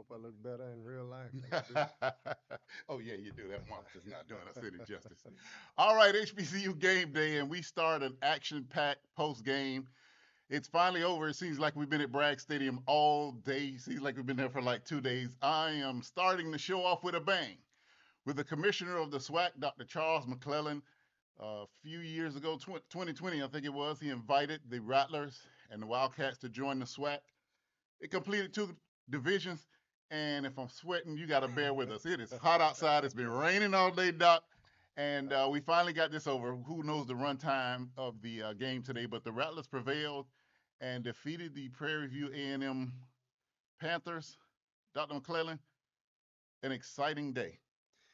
Hope I look better in real life than I do. Oh yeah, you do. That monster's not doing us any justice. All right, HBCU game day, and we start an action-packed post game. It's finally over. It seems like we've been at Bragg Stadium all day. Seems like we've been there for like 2 days. I am starting the show off with a bang with the commissioner of the SWAC, Dr. Charles McClellan. A few years ago, 2020, I think it was, he invited the Rattlers and the Wildcats to join the SWAC. It completed two divisions, and if I'm sweating, you got to bear with us. It is hot outside. It's been raining all day, Doc, and we finally got this over. Who knows the run time of the game today? But the Rattlers prevailed and defeated the Prairie View A&M Panthers. Dr. McClellan, an exciting day.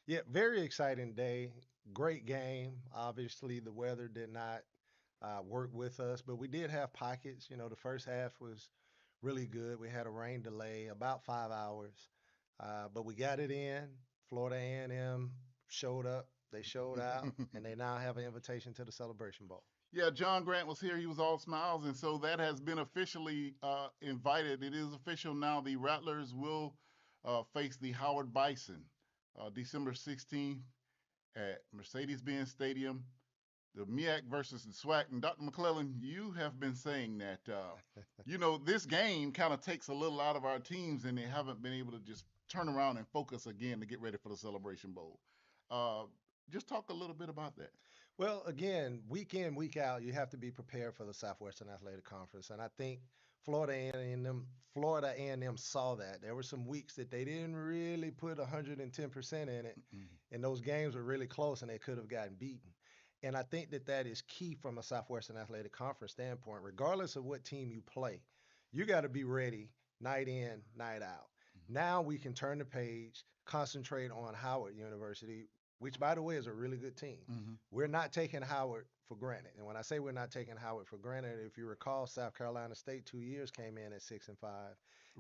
Yeah, very exciting day. Great game. Obviously, the weather did not work with us, but we did have pockets. The first half was really good. We had a rain delay, about 5 hours, but we got it in. Florida A&M showed up. They showed out, and they now have an invitation to the Celebration Bowl. Yeah, John Grant was here. He was all smiles, and so that has been officially invited. It is official now. The Rattlers will face the Howard Bison December 16th at Mercedes-Benz Stadium. The MEAC versus the SWAC. And Dr. McClellan, you have been saying that this game kind of takes a little out of our teams, and they haven't been able to just turn around and focus again to get ready for the Celebration Bowl. Uh, just talk a little bit about that. Well, again, week in, week out, you have to be prepared for the Southwestern Athletic Conference, and I think Florida A&M saw that. There were some weeks that they didn't really put 110% in it, Mm-mm. and those games were really close, and they could have gotten beaten. And I think that that is key from a Southwestern Athletic Conference standpoint. Regardless of what team you play, you got to be ready night in, night out. Now we can turn the page, concentrate on Howard University, which, by the way, is a really good team. Mm-hmm. We're not taking Howard for granted. And when I say we're not taking Howard for granted, if you recall, South Carolina State 2 years came in at 6-5,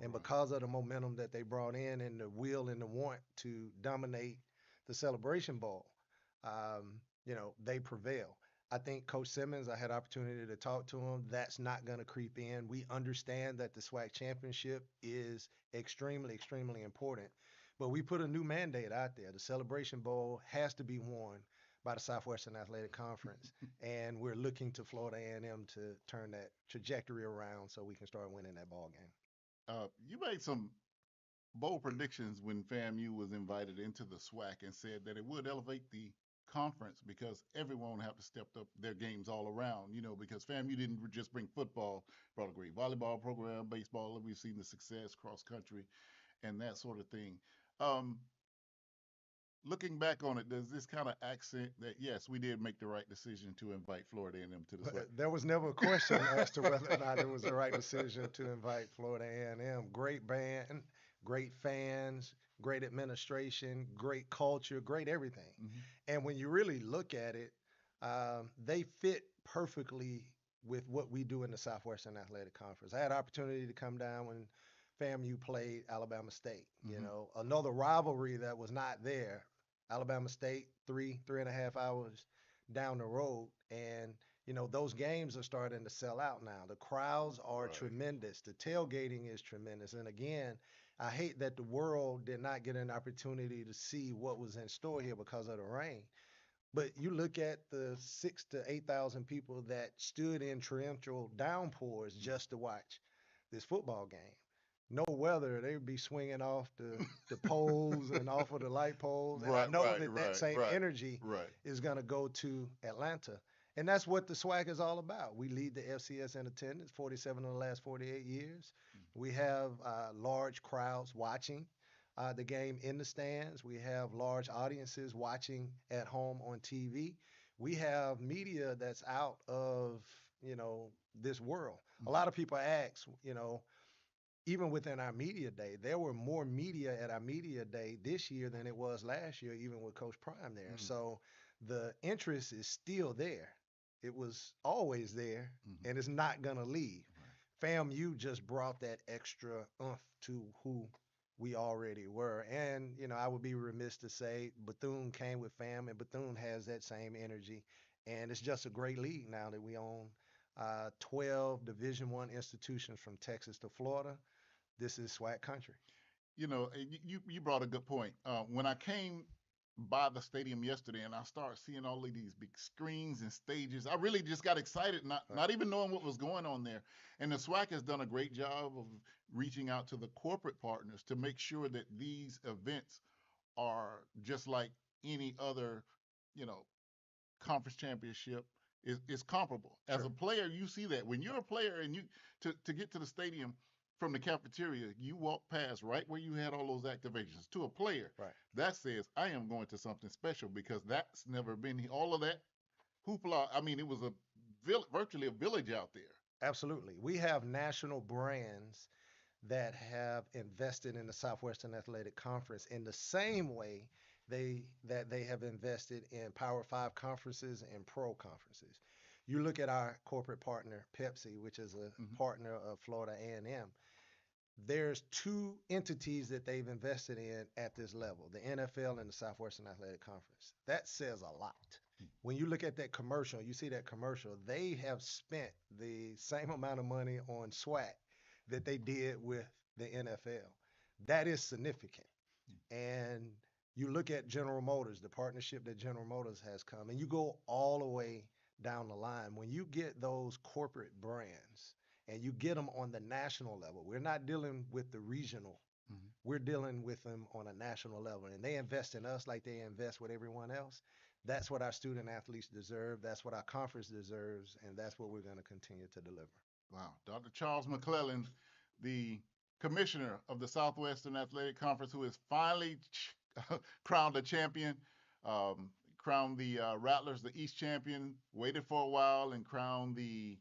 and Right. because of the momentum that they brought in and the will and the want to dominate the Celebration Bowl, they prevail. I think Coach Simmons, I had opportunity to talk to him. That's not going to creep in. We understand that the SWAC championship is extremely, extremely important. But we put a new mandate out there. The Celebration Bowl has to be won by the Southwestern Athletic Conference, and we're looking to Florida A&M to turn that trajectory around so we can start winning that ball game. You made some bold predictions when FAMU was invited into the SWAC and said that it would elevate the conference because everyone would have to step up their games all around, because FAMU didn't just bring football, brought a great volleyball program, baseball, we've seen the success, cross country, and that sort of thing. Um, Looking back on it, does this kind of accent that, yes, we did make the right decision to invite Florida A&M to the SWAC? There was never a question as to whether or not it was the right decision to invite Florida A&M. Great band, great fans, great administration, great culture, great everything. Mm-hmm. And when you really look at it, they fit perfectly with what we do in the Southwestern Athletic Conference. I had opportunity to come down when FAMU played Alabama State. Mm-hmm. Another rivalry that was not there. Alabama State, 3.5 hours down the road, and those games are starting to sell out now. The crowds are Right. tremendous. The tailgating is tremendous. And again, I hate that the world did not get an opportunity to see what was in store here because of the rain. But you look at the 6 to 8 thousand people that stood in torrential downpours just to watch this football game. No weather, they would be swinging off the poles and off of the light poles. And I Right, know right, that that right, same right, energy right. is going to go to Atlanta. And that's what the SWAC is all about. We lead the FCS in attendance, 47 of the last 48 years. We have large crowds watching the game in the stands. We have large audiences watching at home on TV. We have media that's out of, this world. A lot of people ask, even within our media day, there were more media at our media day this year than it was last year, even with Coach Prime there. Mm-hmm. So the interest is still there. It was always there, Mm-hmm. and it's not going to leave. Right. FAMU just brought that extra oomph to who we already were. And, I would be remiss to say Bethune came with FAM, and Bethune has that same energy. And it's just a great league now that we own 12 Division I institutions from Texas to Florida. This is SWAC country. you brought a good point. When I came by the stadium yesterday and I started seeing all of these big screens and stages, I really just got excited, not even knowing what was going on there. And the SWAC has done a great job of reaching out to the corporate partners to make sure that these events are just like any other, you know, conference championship is comparable. As Sure. a player, you see that when you're a player and you to get to the stadium from the cafeteria, you walk past right where you had all those activations. To a player, Right. that says I am going to something special because that's never been all of that hoopla. I mean, it was a virtually a village out there. Absolutely. We have national brands that have invested in the Southwestern Athletic Conference in the same way they have invested in Power Five conferences and pro conferences. You look at our corporate partner Pepsi, which is a Hmm. partner of Florida A&M. There's two entities that they've invested in at this level, the NFL and the Southwestern Athletic Conference. That says a lot. When you look at that commercial, you see that commercial, they have spent the same amount of money on SWAC that they did with the NFL. That is significant. And you look at General Motors, the partnership that General Motors has come, and you go all the way down the line. When you get those corporate brands and you get them on the national level, we're not dealing with the regional, Hmm. we're dealing with them on a national level. And they invest in us like they invest with everyone else. That's what our student athletes deserve. That's what our conference deserves. And that's what we're going to continue to deliver. Wow, Dr. Charles McClellan, the commissioner of the Southwestern Athletic Conference, who is finally crowned a champion, crowned the Rattlers the East champion, waited for a while and crowned the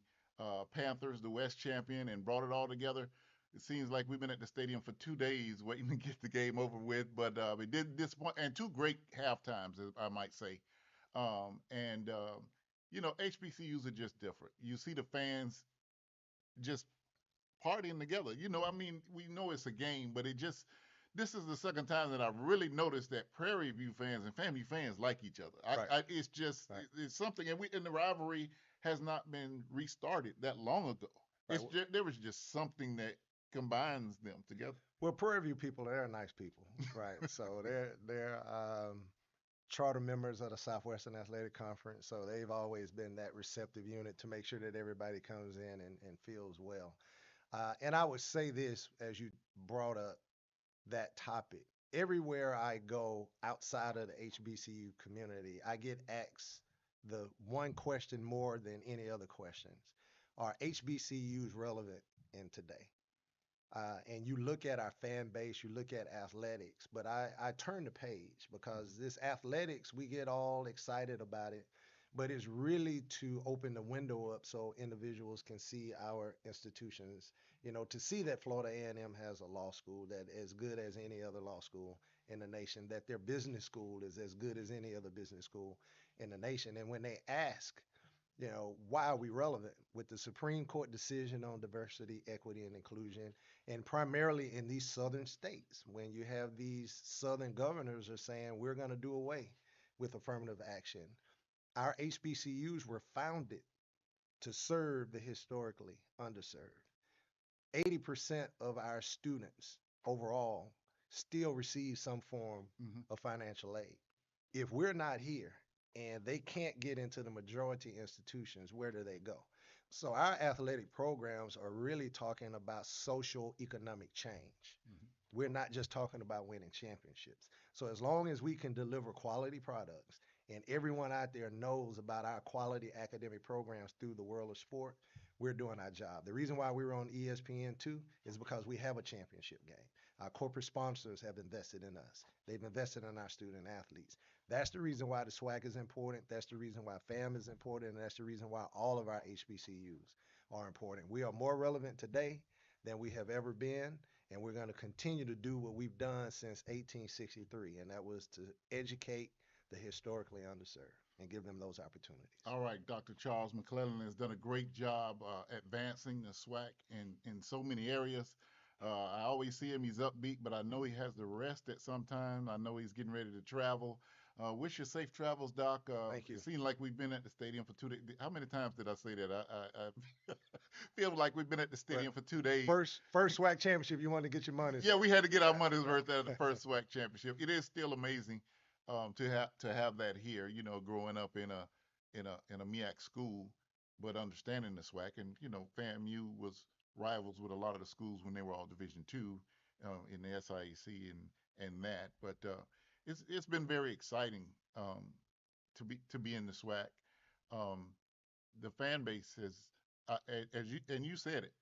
Panthers the West champion, and brought it all together. It seems like we've been at the stadium for 2 days waiting to get the game over with, but we did disappoint, and two great half times, I might say. And HBCUs are just different. You see the fans just partying together. I mean, we know it's a game, but this is the second time that I've really noticed that Prairie View fans and FAMU fans like each other. Right. It's just Right. it's something, and the rivalry has not been restarted that long ago. Right. There was just something that combines them together. Well, Prairie View people, they're nice people, right? So they're charter members of the Southwestern Athletic Conference. So they've always been that receptive unit to make sure that everybody comes in and feels well. And I would say this as you brought up that topic. Everywhere I go outside of the HBCU community, I get asked the one question more than any other questions. Are HBCUs relevant in today? And you look at our fan base, you look at athletics, but I turn the page because this athletics, we get all excited about it, but it's really to open the window up so individuals can see our institutions, to see that Florida A&M has a law school that as good as any other law school in the nation, that their business school is as good as any other business school in the nation. And when they ask, why are we relevant with the Supreme Court decision on diversity, equity, and inclusion, and primarily in these southern states, when you have these southern governors are saying we're going to do away with affirmative action. Our HBCUs were founded to serve the historically underserved. 80% of our students overall still receive some form Hmm. of financial aid. If we're not here and they can't get into the majority institutions, where do they go? So our athletic programs are really talking about social economic change. Hmm. We're not just talking about winning championships. So as long as we can deliver quality products and everyone out there knows about our quality academic programs through the world of sport, we're doing our job. The reason why we're on ESPN2 is because we have a championship game. Our corporate sponsors have invested in us. They've invested in our student athletes. That's the reason why the SWAC is important. That's the reason why FAM is important. And that's the reason why all of our HBCUs are important. We are more relevant today than we have ever been. And we're going to continue to do what we've done since 1863, and that was to educate the historically underserved and give them those opportunities. All right, Dr. Charles McClellan has done a great job advancing the SWAC in so many areas. I always see him, he's upbeat, but I know he has to rest at some time. I know he's getting ready to travel. Wish you safe travels, Doc. Thank It you. seems like we've been at the stadium for 2 days. How many times did I say that? I feel like we've been at the But stadium for 2 days. first SWAC championship, you want to get your money's. Yeah, we had to get our money's worth out of the first SWAC championship. It is still amazing to have that here. Growing up in a MEAC school, but understanding the SWAC, and FAMU was rivals with a lot of the schools when they were all Division II in the SIAC and that. But it's been very exciting to be in the SWAC. Um, the fan base has, as you said it,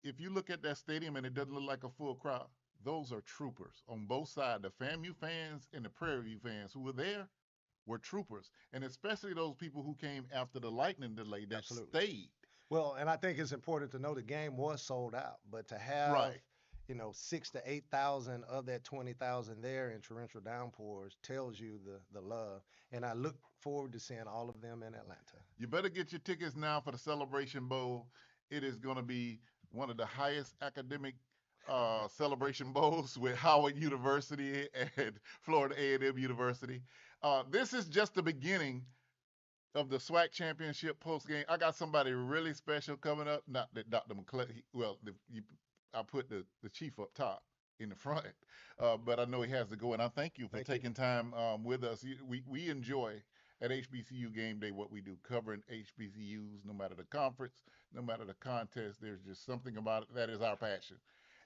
if you look at that stadium and it doesn't look like a full crowd, those are troopers on both sides. The FAMU fans and the Prairie View fans who were there were troopers, and especially those people who came after the lightning delay that Absolutely. stayed. Well, and I think it's important to know the game was sold out, but to have Right. 6 to 8,000 of that 20,000 there in torrential downpours tells you the love. And I look forward to seeing all of them in Atlanta. You better get your tickets now for the Celebration Bowl. It is going to be one of the highest academic celebration bowls with Howard University and Florida A&M University. This is just the beginning of the SWAC championship post game. I got somebody really special coming up. Not that Dr. McClellan, I put the chief up top in the front, but I know he has to go. And I thank you for Thank you. taking time with us. We enjoy at HBCU Game Day what we do, covering HBCUs, no matter the conference, no matter the contest. There's just something about it that is our passion.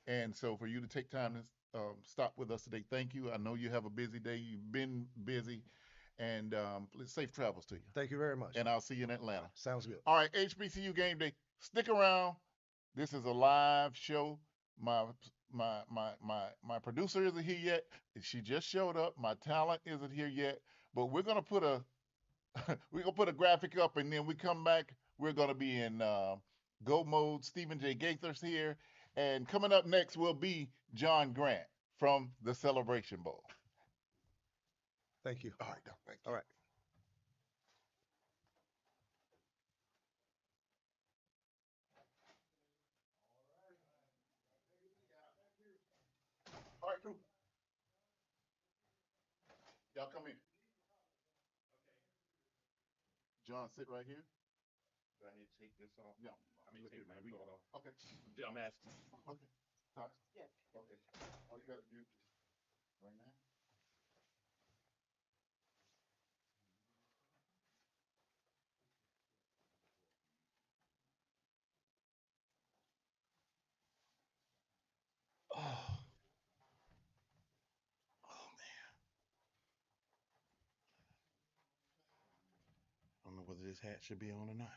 And so for you to take time to stop with us today, thank you. I know you have a busy day. You've been busy, and safe travels to you. Thank you very much. And I'll see you in Atlanta. Sounds good. All right, HBCU Game Day. Stick around. This is a live show. My producer isn't here yet. She just showed up. My talent isn't here yet. But we're gonna put a graphic up, and then we come back. We're gonna be in go mode. Stephen J. Gaither's here, and coming up next will be John Grant from the Celebration Bowl. Thank you. All right, Doc. Thank you. All right. All right, crew. Y'all come in. John, sit right here. Do I need to take this off? Yeah. I mean, Look take here, my man. coat off. Okay. I'm asking. Okay. All right. Yeah. Okay. All you gotta do is right now. Oh, oh man. I don't know whether this hat should be on or not.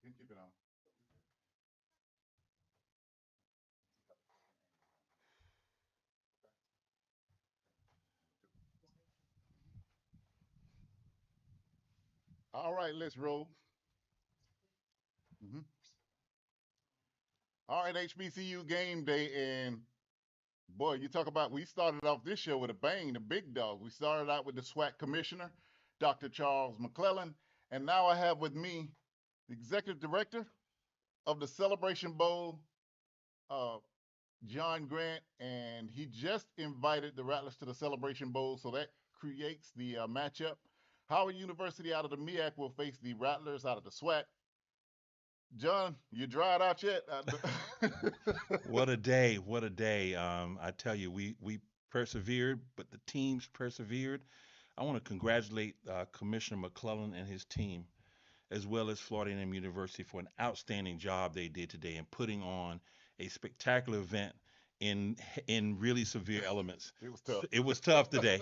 You can keep it on. All right, let's roll. Hmm. All right, HBCU Game Day, and boy, you talk about we started off this show with a bang, the big dog. We started out with the SWAC commissioner, Dr. Charles McClellan, and now I have with me the executive director of the Celebration Bowl, uh, John Grant, and he just invited the Rattlers to the Celebration Bowl, so that creates the matchup. Howard University out of the MEAC will face the Rattlers out of the SWAC. John, you dried out yet? What a day! What a day! I tell you, we persevered, but the teams persevered. I want to congratulate Commissioner McClellan and his team, as well as Florida A&M University, for an outstanding job they did today in putting on a spectacular event in in really severe elements. It was tough. It was tough today,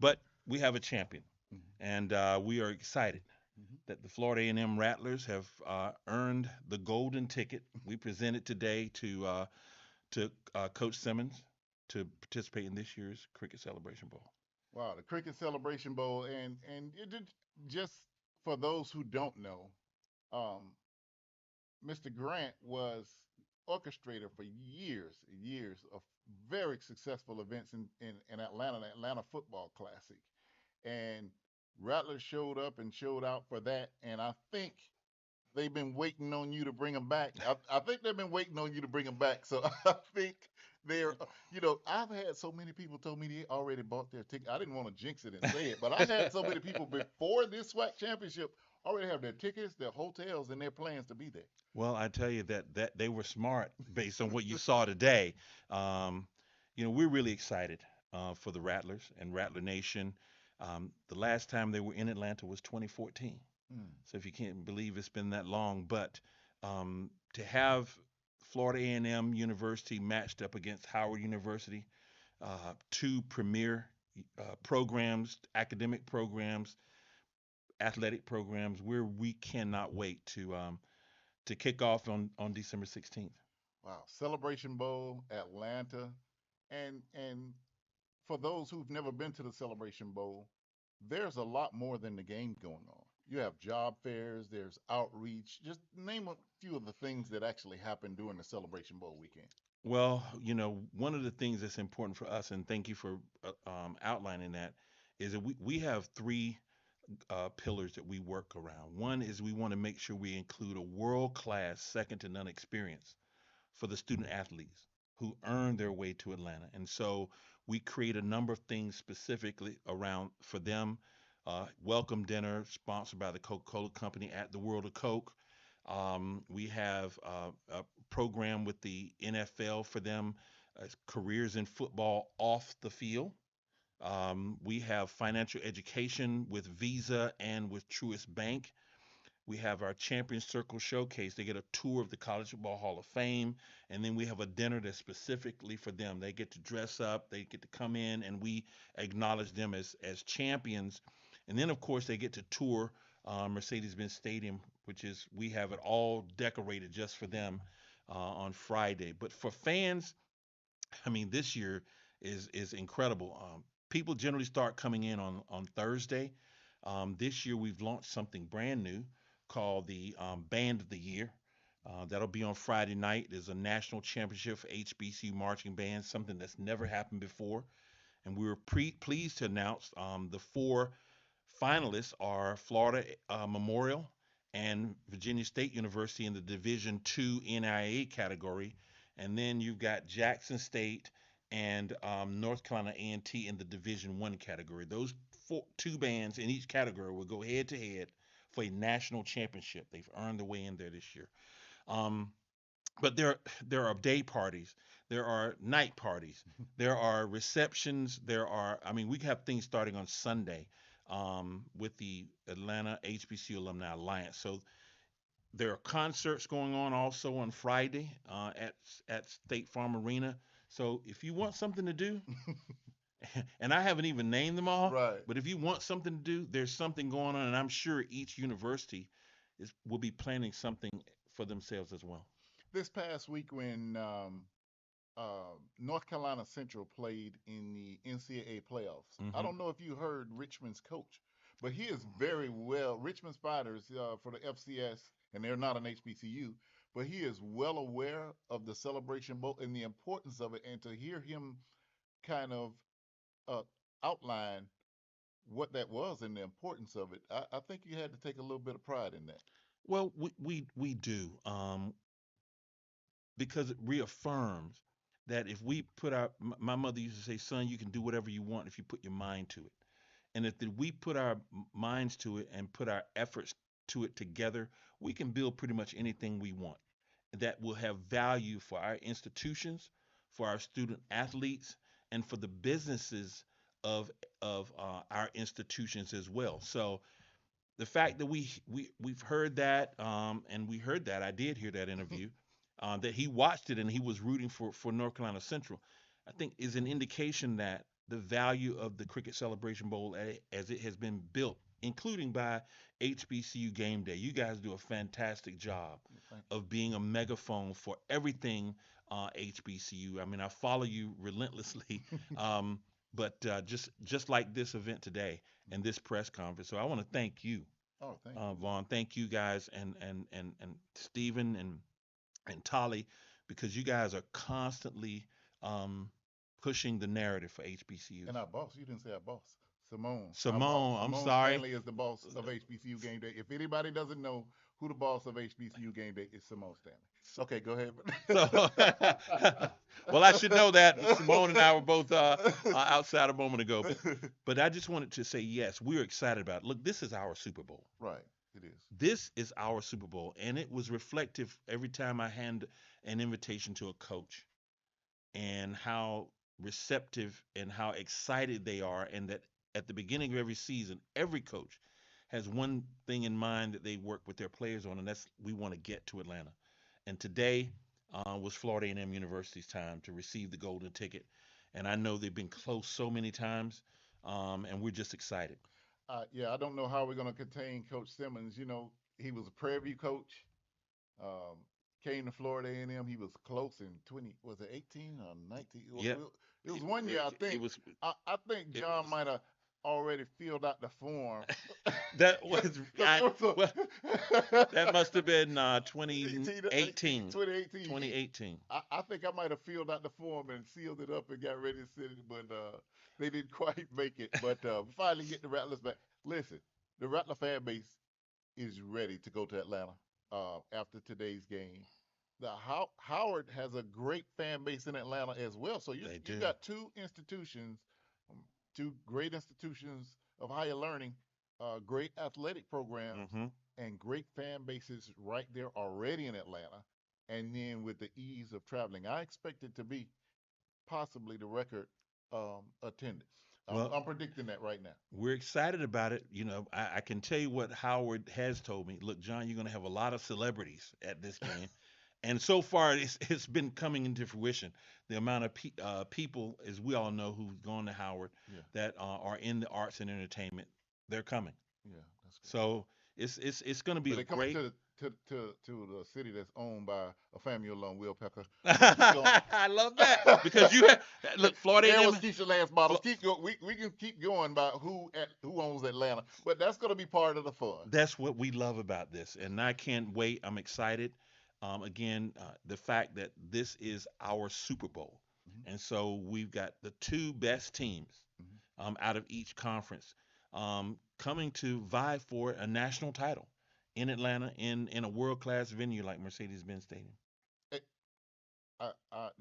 but we have a champion, Mhm. and we are excited Mhm. that the Florida A&M Rattlers have earned the golden ticket. We presented today to Coach Simmons to participate in this year's Cricket Celebration Bowl. Wow, the Cricket Celebration Bowl, and just for those who don't know, um, Mr. Grant was orchestrator for years and years of very successful events in Atlanta, the Atlanta Football Classic, and Rattlers showed up and showed out for that, and I think they've been waiting on you to bring them back. I think they've been waiting on you to bring them back, so I think They're, I've had so many people told me they already bought their ticket. I didn't want to jinx it and say it, but I've had so many people before this SWAC championship already have their tickets, their hotels, and their plans to be there. Well, I tell you that they were smart based on what you saw today. Um, we're really excited for the Rattlers and Rattler Nation. The last time they were in Atlanta was 2014. Mm. So if you can't believe it's been that long, but to have Florida A&M University matched up against Howard University, two premier programs, academic programs, athletic programs, where we cannot wait to kick off on December 16th. Wow. Celebration Bowl, Atlanta. And for those who've never been to the Celebration Bowl, there's a lot more than the game going on. You have job fairs, there's outreach. Just name a few of the things that actually happen during the Celebration Bowl weekend. Well, one of the things that's important for us, and thank you for outlining that, is that we have three pillars that we work around. One is we want to make sure we include a world class, second to none experience for the student athletes who earn their way to Atlanta. And so we create a number of things specifically around for them. Welcome dinner sponsored by the Coca-Cola Company at the World of Coke. We have a program with the NFL for them, careers in football off the field. We have financial education with Visa and with Truist Bank. We have our Champion Circle Showcase. They get a tour of the College Football Hall of Fame, and then we have a dinner that's specifically for them. They get to dress up, they get to come in, and we acknowledge them as champions. And then, of course, they get to tour Mercedes-Benz Stadium, which is we have it all decorated just for them on Friday. But for fans, I mean, this year is incredible. People generally start coming in on Thursday. This year we've launched something brand new called the Band of the Year. That'll be on Friday night. There's a national championship for HBCU marching bands, something that's never happened before. And we were pleased to announce the four finalists are Florida Memorial and Virginia State University in the Division II NIA category, and then you've got Jackson State and North Carolina A&T in the Division I category. Those two bands in each category will go head to head for a national championship. They've earned their way in there this year. Um, but there are day parties, there are night parties, there are receptions, I mean, we have things starting on Sunday with the Atlanta HBCU Alumni Alliance. So there are concerts going on also on Friday at State Farm Arena. So if you want something to do, and I haven't even named them all, Right. but if you want something to do, there's something going on, and I'm sure each university will be planning something for themselves as well. This past week when North Carolina Central played in the NCAA playoffs, I Hmm. don't know if you heard Richmond's coach, but he is very well. Richmond Spiders for the FCS, and they're not an HBCU, but he is well aware of the Celebration Bowl and the importance of it, and to hear him kind of uh, outline what that was and the importance of it, I think you had to take a little bit of pride in that. Well, we do because it reaffirms that if we put my mother used to say, son, you can do whatever you want if you put your mind to it. And if we put our minds to it and put our efforts to it together, we can build pretty much anything we want that will have value for our institutions, for our student athletes, and for the businesses of our institutions as well. So the fact that we've heard that, and we heard that, I did hear that interview, that he watched it and he was rooting for North Carolina Central, I think is an indication that the value of the Cricket Celebration Bowl as it has been built, including by HBCU Game Day. You guys do a fantastic job Thank you. of being a megaphone for everything HBCU. I mean, I follow you relentlessly, um, but just like this event today and this press conference. So I want to thank you, Oh, thank you. Vaughn. Thank you guys and Stephen and Tolly, because you guys are constantly um, pushing the narrative for HBCUs. And our boss, you didn't say our boss, Simone. Our boss. Simone, I'm Simone sorry. Stanley is the boss of HBCU Game Day. If anybody doesn't know, who the boss of HBCU Game Day is Simone Stanley. Okay, go ahead. So, well, I should know that. Simone and I were both outside a moment ago, but I just wanted to say yes, we're excited about it. Look, this is our Super Bowl. Right, it is. This is our Super Bowl, and it was reflective every time I hand an invitation to a coach and how receptive and how excited they are, and that at the beginning of every season, every coach has one thing in mind that they work with their players on, and that's we want to get to Atlanta. And today was Florida A&M University's time to receive the golden ticket, and I know they've been close so many times, and we're just excited. Yeah, I don't know how we're going to contain Coach Simmons. You know, he was a Prairie View coach. Um, Came to Florida A&M. He was close in 20. Was it 18 or 19? Yeah, It was one year, I it think. was. I think It John was. might have already filled out the form. That was 'Cause I. it was Well, that must have been 18, 2018. 2018. 2018. I think I might have filled out the form and sealed it up and got ready to send it, but they didn't quite make it. But finally get the Rattlers back. Listen, the Rattler fan base is ready to go to Atlanta after today's game. The Howard has a great fan base in Atlanta as well. So They you do. got two institutions, um, two great institutions of higher learning, great athletic programs, Hmm. and great fan bases right there already in Atlanta. And then with the ease of traveling, I expect it to be possibly the record attendance. Well, I'm predicting that right now. we're excited about it. I can tell you what Howard has told me. Look, John, you're going to have a lot of celebrities at this game. And so far, it's been coming into fruition. The amount of people, as we all know, who've gone to Howard Yeah, that are in the arts and entertainment, they're coming. yeah, that's good. So it's going to be But a they're coming great. to the city that's owned by a family alone, Will Pecker. We're gonna keep going. I love that because you have look Florida There was A&M. Keisha Lance Bottles. Flo- Keep go. We can keep going about who owns Atlanta, but that's gonna be part of the fun. That's what we love about this, and I can't wait. I'm excited. Again, the fact that this is our Super Bowl, Hmm. and so we've got the two best teams Hmm. out of each conference coming to vie for a national title in Atlanta in a world class venue like Mercedes-Benz Stadium. Hey,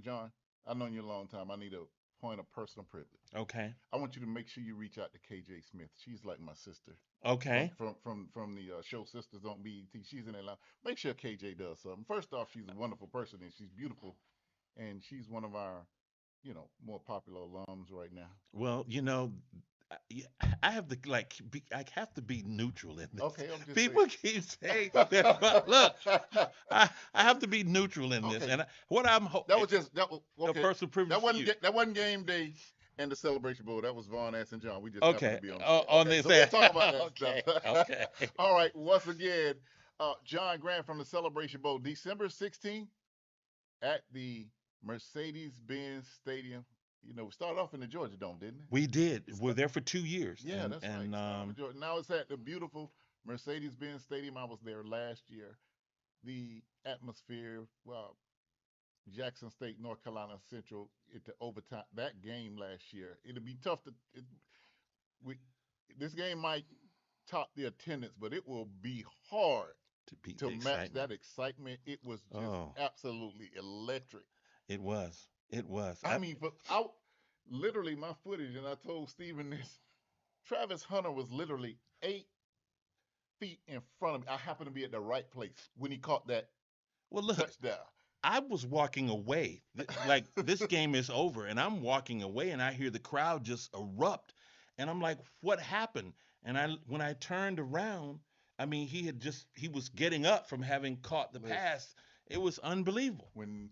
John, I've known you a long time. I need a point of personal privilege. Okay, I want you to make sure you reach out to KJ Smith. She's like my sister okay. from the show Sisters on BET. She's in Atlanta. Make sure KJ does something. First off, she's a wonderful person and she's beautiful, and she's one of our more popular alums right now. Well, I I have to I have to be neutral in this. Okay, I'm just saying. People keep saying that, but look, I have to be neutral in this, Okay, and what I'm that was a okay. personal privilege for you. That wasn't game day and the celebration bowl. That was Vaughn, Ass, and John. We just happened Okay, to be on the set. on Okay, this, so we'll talk about that okay, stuff. okay. All right. Once again, John Grant from the Celebration Bowl, December 16th at the Mercedes-Benz Stadium. We started off in the Georgia Dome, didn't it? We did. We're there for 2 years, Yeah, that's right. and Started off in Georgia. Now it's at the beautiful Mercedes-Benz Stadium. I was there last year. The atmosphere, well, Jackson State, North Carolina Central, at the overtime that game last year. It'll be tough we, this game might top the attendance, but it will be hard to beat to the match excitement. that excitement. It was just Oh, absolutely electric. it was. It was. I mean, literally my footage, and I told Steven this. Travis Hunter was literally 8 feet in front of me. I happened to be at the right place when he caught that Well, look, touchdown. I was walking away. Like this game is over, and I'm walking away, and I hear the crowd just erupt, and I'm like, "What happened?" And when I turned around, I mean, he was getting up from having caught the Listen, pass. It was unbelievable. when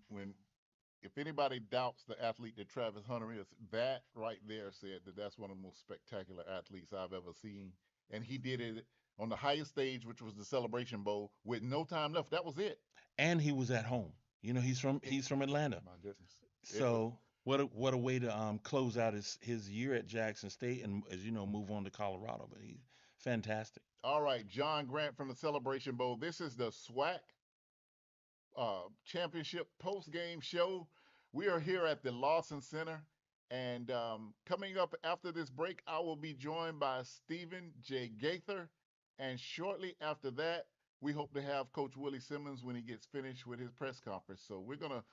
if anybody doubts the athlete that Travis Hunter is, that right there said that that's one of the most spectacular athletes I've ever seen. And he did it on the highest stage, which was the Celebration Bowl, with no time left. That was it. And he was at home. It He's from Atlanta. My goodness. It was So what a way to close out his year at Jackson State, and as you know, move on to Colorado. But he's fantastic. all right. John Grant from the Celebration Bowl. This is the SWAC championship post game show. We are here at the Lawson Center. And coming up after this break, I will be joined by Stephen J. Gaither. And shortly after that, we hope to have Coach Willie Simmons when he gets finished with his press conference. So we're gonna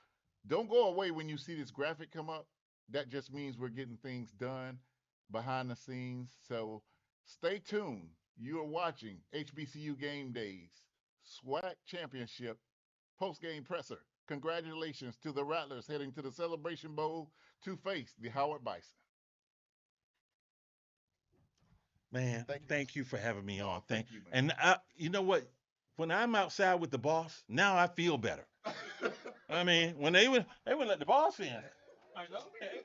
don't go away when you see this graphic come up. That just means we're getting things done behind the scenes. So stay tuned. You are watching HBCU Game Days SWAC Championship post-game presser. Congratulations to the Rattlers heading to the Celebration Bowl to face the Howard Bison. Man, Thank you. thank you for having me on. Oh, thank you, man. And you know what? When I'm outside with the boss, now I feel better. I mean, when they would let the boss in. Like, okay.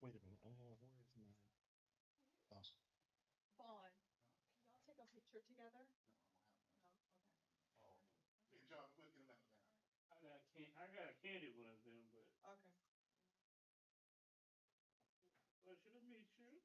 Wait a minute. Where is my? Oh. Vaughn, can y'all take a picture together? I got a candy one of them, but Okay. pleasure to meet you.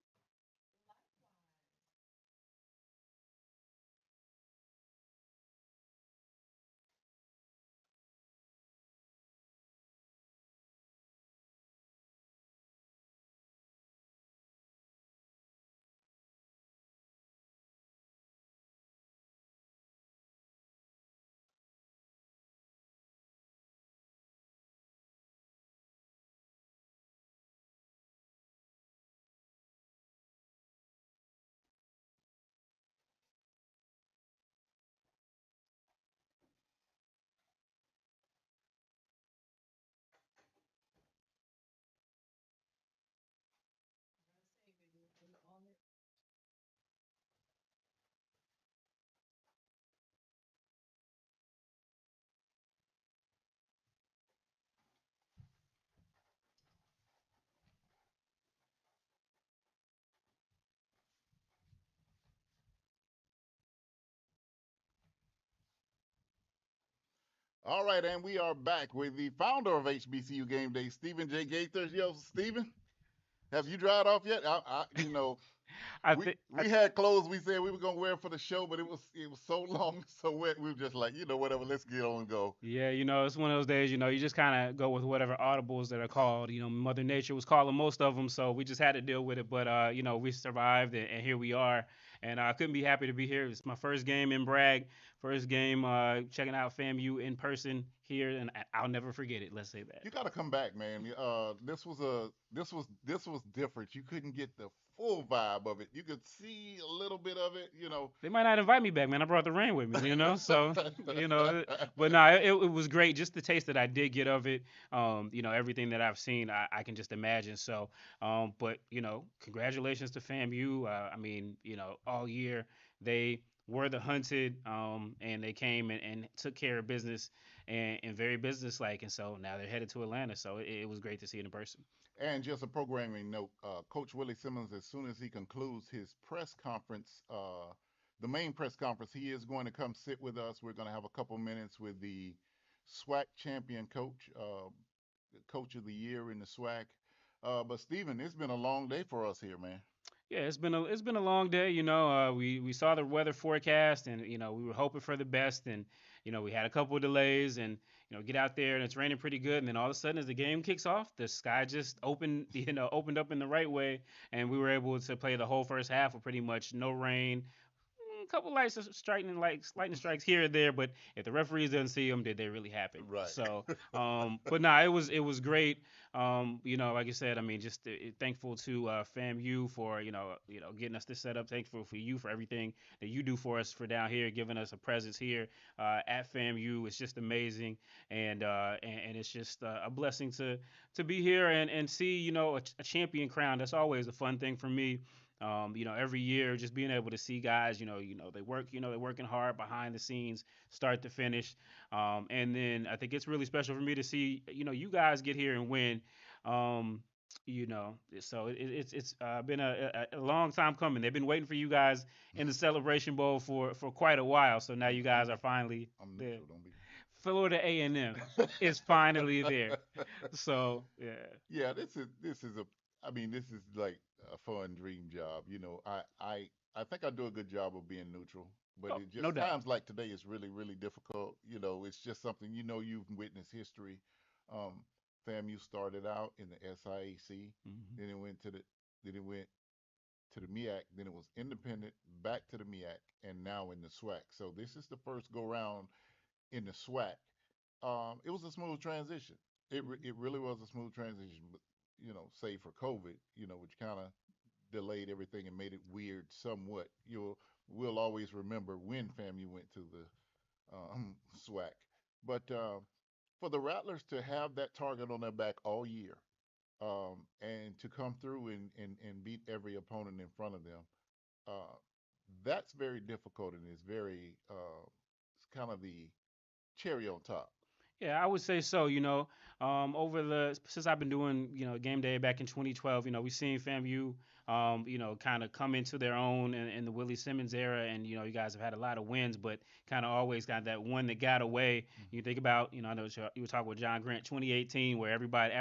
All right, and we are back with the founder of HBCU Game Day, Stephen J. Gaither. Yo, Stephen, have you dried off yet? I we think we had clothes we said we were gonna wear for the show, but it was so long, so wet. We were just like, whatever, let's get on and go. yeah, it's one of those days, you just kind of go with whatever audibles that are called. Mother Nature was calling most of them, so we just had to deal with it. But we survived, and here we are. And I couldn't be happy to be here. It's my first game in Bragg, first game checking out FAMU in person here, and I'll never forget it. Let's say that. You got to come back, man. This was different. You couldn't get the full vibe of it. You could see a little bit of it. They might not invite me back, man. I brought the rain with me. So, you know, but no, it was great. Just the taste that I did get of it, everything that I've seen, I can just imagine. So, but, congratulations to FAMU. I mean, all year they were the hunted, and they came and took care of business and very businesslike. And so now they're headed to Atlanta. So it was great to see it in person. And just a programming note, Coach Willie Simmons, as soon as he concludes his press conference, the main press conference, he is going to come sit with us. We're going to have a couple minutes with the SWAC champion coach, coach of the year in the SWAC. But Stephen, it's been a long day for us here, man. Yeah, it's been a long day. We saw the weather forecast, and we were hoping for the best, and we had a couple of delays, and get out there, and it's raining pretty good, and then all of a sudden, as the game kicks off, the sky just opened, opened up in the right way, and we were able to play the whole first half with pretty much no rain. A couple lights striking like lightning strikes here or there, but if the referees didn't see them, did they really happen? Right. So, but no, it was great. Like I said, I mean, just thankful to FAMU for getting us this set up. Thankful for you for everything that you do for us for down here, giving us a presence here at FAMU. It's just amazing, and it's just a blessing to be here and see a champion crown. That's always a fun thing for me. Every year, just being able to see guys, they're working hard behind the scenes, start to finish, and then I think it's really special for me to see, you guys get here and win. Um, so it's been a long time coming. They've been waiting for you guys in the Celebration Bowl for quite a while. So now you guys are finally I'm there. neutral. Don't be. Florida A&M is finally there. So yeah. Yeah, this is a. I mean, this is like a fun dream job. I think I do a good job of being neutral, but Oh, it no just doubt. times like today is really really difficult. It's just something you've witnessed history. Um, FAMU started out in the SIAC, Hmm. then it went to the then it went to the MEAC, then it was independent, back to the MEAC, and now in the SWAC. So this is the first go round in the SWAC. It was a smooth transition. It really was a smooth transition, but save for COVID, which kind of delayed everything and made it weird somewhat. We'll always remember when FAMU went to the SWAC, but for the Rattlers to have that target on their back all year, and to come through and beat every opponent in front of them, uh, that's very difficult and is very it's kind of the cherry on top. Yeah, I would say so. Over the since I've been doing game day back in 2012, we've seen FAMU, kind of come into their own in the Willie Simmons era, and you guys have had a lot of wins, but kind of always got that one that got away. You think about, I know you were talking with John Grant, 2018, where everybody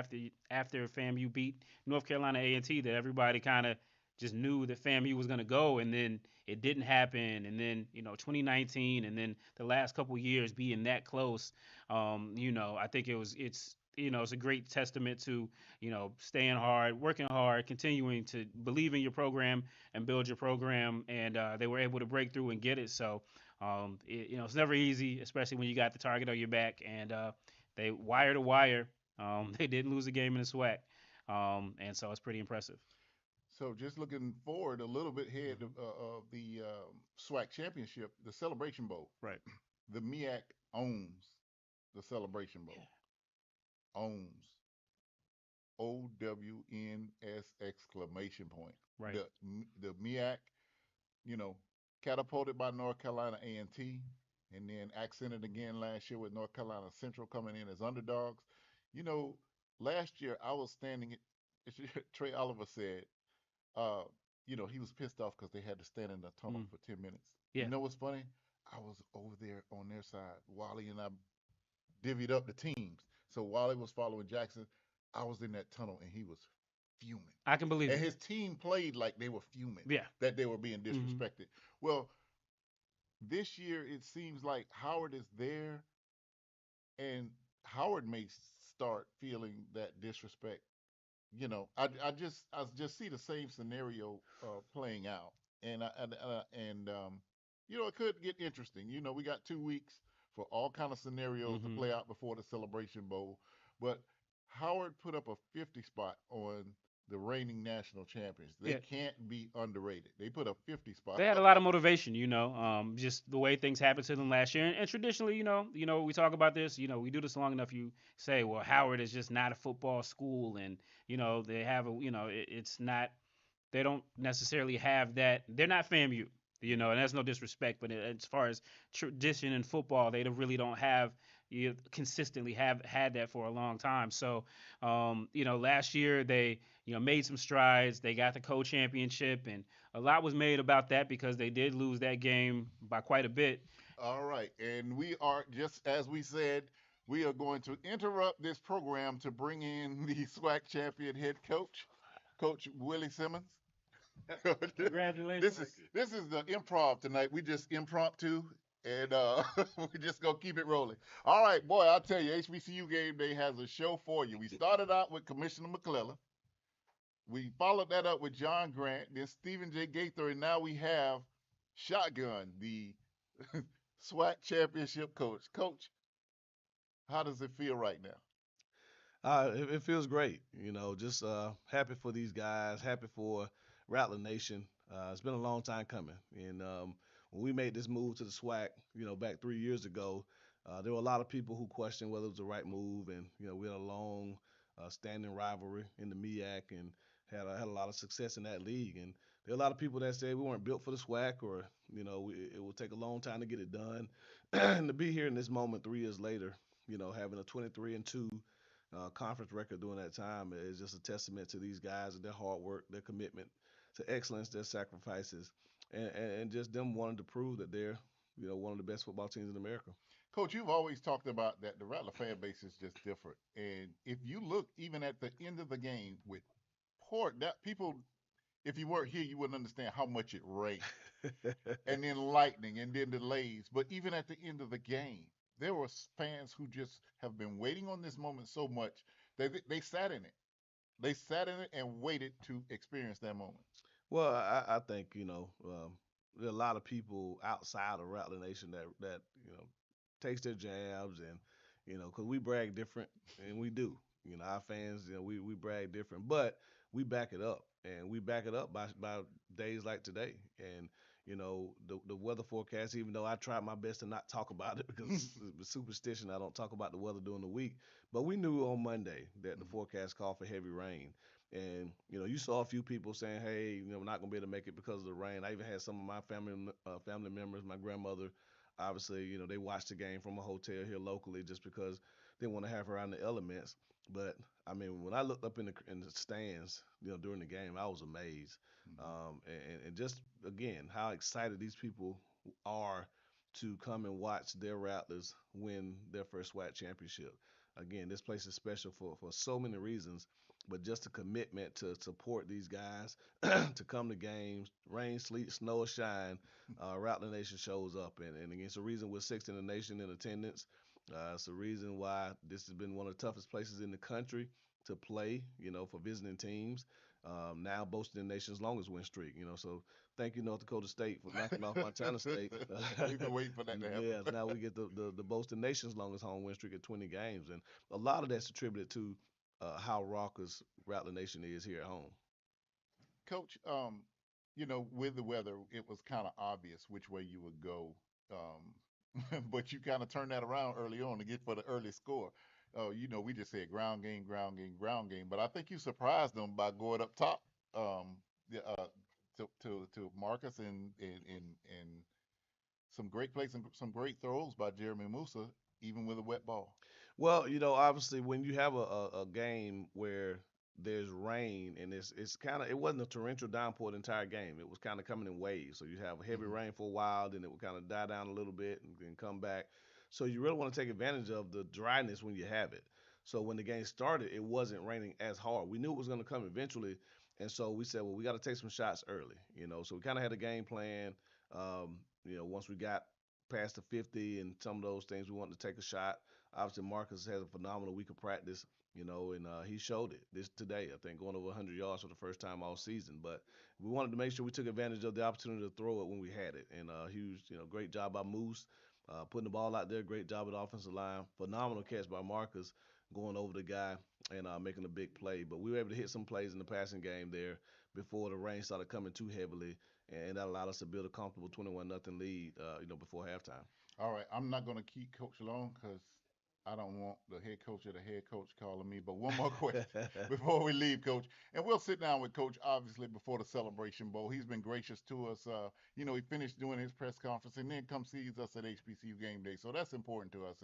after FAMU beat North Carolina A&T, that everybody kind of just knew that FAMU was going to go, and then it didn't happen, and then 2019, and then the last couple years being that close. I think it's a great testament to staying hard, working hard, continuing to believe in your program and build your program, and they were able to break through and get it. So it's never easy, especially when you got the target on your back, and they wire to wire. They didn't lose a game in the SWAC, and so it's pretty impressive. So just looking forward a little bit ahead of the SWAC championship, the Celebration Bowl. Right. The MEAC owns the Celebration Bowl. Owns. OWNS exclamation point. Right. The MEAC, catapulted by North Carolina A&T, and then accented again last year with North Carolina Central coming in as underdogs. You know, last year I was standing. Trey Oliver said, uh, he was pissed off because they had to stand in the tunnel for 10 minutes. Yeah. You know what's funny? I was over there on their side. Wally and I divvied up the teams. So Wally was following Jackson. I was in that tunnel and he was fuming. I can believe And it. his team played like they were fuming. Yeah. That they were being disrespected. Well, this year it seems like Howard is there and Howard may start feeling that disrespect. I just see the same scenario playing out, and it could get interesting. We got 2 weeks for all kind of scenarios to play out before the Celebration Bowl, but Howard put up a 50 spot on the reigning national champions. They Yeah. can't be underrated. They put a 50 spot. They had a lot of motivation, just the way things happened to them last year. And traditionally, we talk about this, we do this long enough. You say, well, Howard is just not a football school, and they have it's not. They don't necessarily have that. They're not FAMU, and that's no disrespect, but as far as tradition in football, they really don't have. You consistently have had that for a long time. So, last year they made some strides. They got the co-championship, and a lot was made about that because they did lose that game by quite a bit. All right, and we are, just as we said, we are going to interrupt this program to bring in the SWAC champion head coach, Coach Willie Simmons. Congratulations. This is the improv tonight. We just impromptu, and we just gonna keep it rolling. All right, boy, I'll tell you, HBCU Game Day has a show for you. We started out with Commissioner McClellan. We followed that up with John Grant, then Stephen J. Gaither, and now we have Shotgun, the SWAC championship coach. Coach, how does it feel right now? It feels great. Just happy for these guys, happy for Rattler Nation. It's been a long time coming. And when we made this move to the SWAC, back 3 years ago, there were a lot of people who questioned whether it was the right move. And, we had a long standing rivalry in the MEAC and had a lot of success in that league. And there are a lot of people that said we weren't built for the SWAC or, it will take a long time to get it done. And to be here in this moment 3 years later, having a 23-2 conference record during that time is just a testament to these guys and their hard work, their commitment to excellence, their sacrifices, and just them wanting to prove that they're, one of the best football teams in America. Coach, you've always talked about that the Rattler fan base is just different. And if you look even at the end of the game with that people, if you weren't here, you wouldn't understand how much it rained. And then lightning and then delays. But even at the end of the game, there were fans who just have been waiting on this moment so much that they sat in it. They sat in it and waited to experience that moment. Well, I think there are a lot of people outside of Rattler Nation that takes their jabs and because we brag different and we do. Our fans, we brag different, but we back it up and we back it up by days like today. And the weather forecast. Even though I try my best to not talk about it because it's superstition, I don't talk about the weather during the week. But we knew on Monday that the forecast called for heavy rain. And you saw a few people saying, "Hey, we're not gonna be able to make it because of the rain." I even had some of my family members, my grandmother, obviously, they watched the game from a hotel here locally just because they want to have her out in the elements. But I mean, when I looked up in the stands, during the game, I was amazed, and just again how excited these people are to come and watch their Rattlers win their first SWAC championship. Again, this place is special for so many reasons, but just a commitment to support these guys, to come to games, rain, sleet, snow, or shine, Rattler Nation shows up, and again, it's the reason we're sixth in the nation in attendance. It's the reason why this has been one of the toughest places in the country to play, for visiting teams. Now boasting the nation's longest win streak, so thank you, North Dakota State, for knocking off Montana State. We've been waiting for that to happen. Yeah, now we get the boasting nation's longest home win streak at 20 games, and a lot of that's attributed to how raucous Rattler Nation is here at home. Coach, with the weather, it was kind of obvious which way you would go. But you kind of turned that around early on to get for the early score. We just said ground game, ground game, ground game. But I think you surprised them by going up top, yeah, to Marcus and some great plays and some great throws by Jeremy Musa, even with a wet ball. Well, obviously when you have a game where there's rain and it's kind of it wasn't a torrential downpour the entire game. It was kind of coming in waves. So you have heavy Hmm. rain for a while, then it would kind of die down a little bit and then come back. So you really want to take advantage of the dryness when you have it. So when the game started, it wasn't raining as hard. We knew it was going to come eventually, and so we said, well, we got to take some shots early. So we kind of had a game plan. Once we got past the 50 and some of those things, we wanted to take a shot. Obviously, Marcus has a phenomenal week of practice, and he showed it this today. I think going over 100 yards for the first time all season. But we wanted to make sure we took advantage of the opportunity to throw it when we had it. And huge, great job by Moose putting the ball out there. Great job with the offensive line. Phenomenal catch by Marcus going over the guy and making a big play. But we were able to hit some plays in the passing game there before the rain started coming too heavily, and that allowed us to build a comfortable 21-0 lead, before halftime. All right, I'm not going to keep Coach long because I don't want the head coach or the head coach calling me. But one more question before we leave, Coach, and we'll sit down with Coach obviously before the Celebration Bowl. He's been gracious to us. He finished doing his press conference and then come sees us at HBCU Game Day, so that's important to us,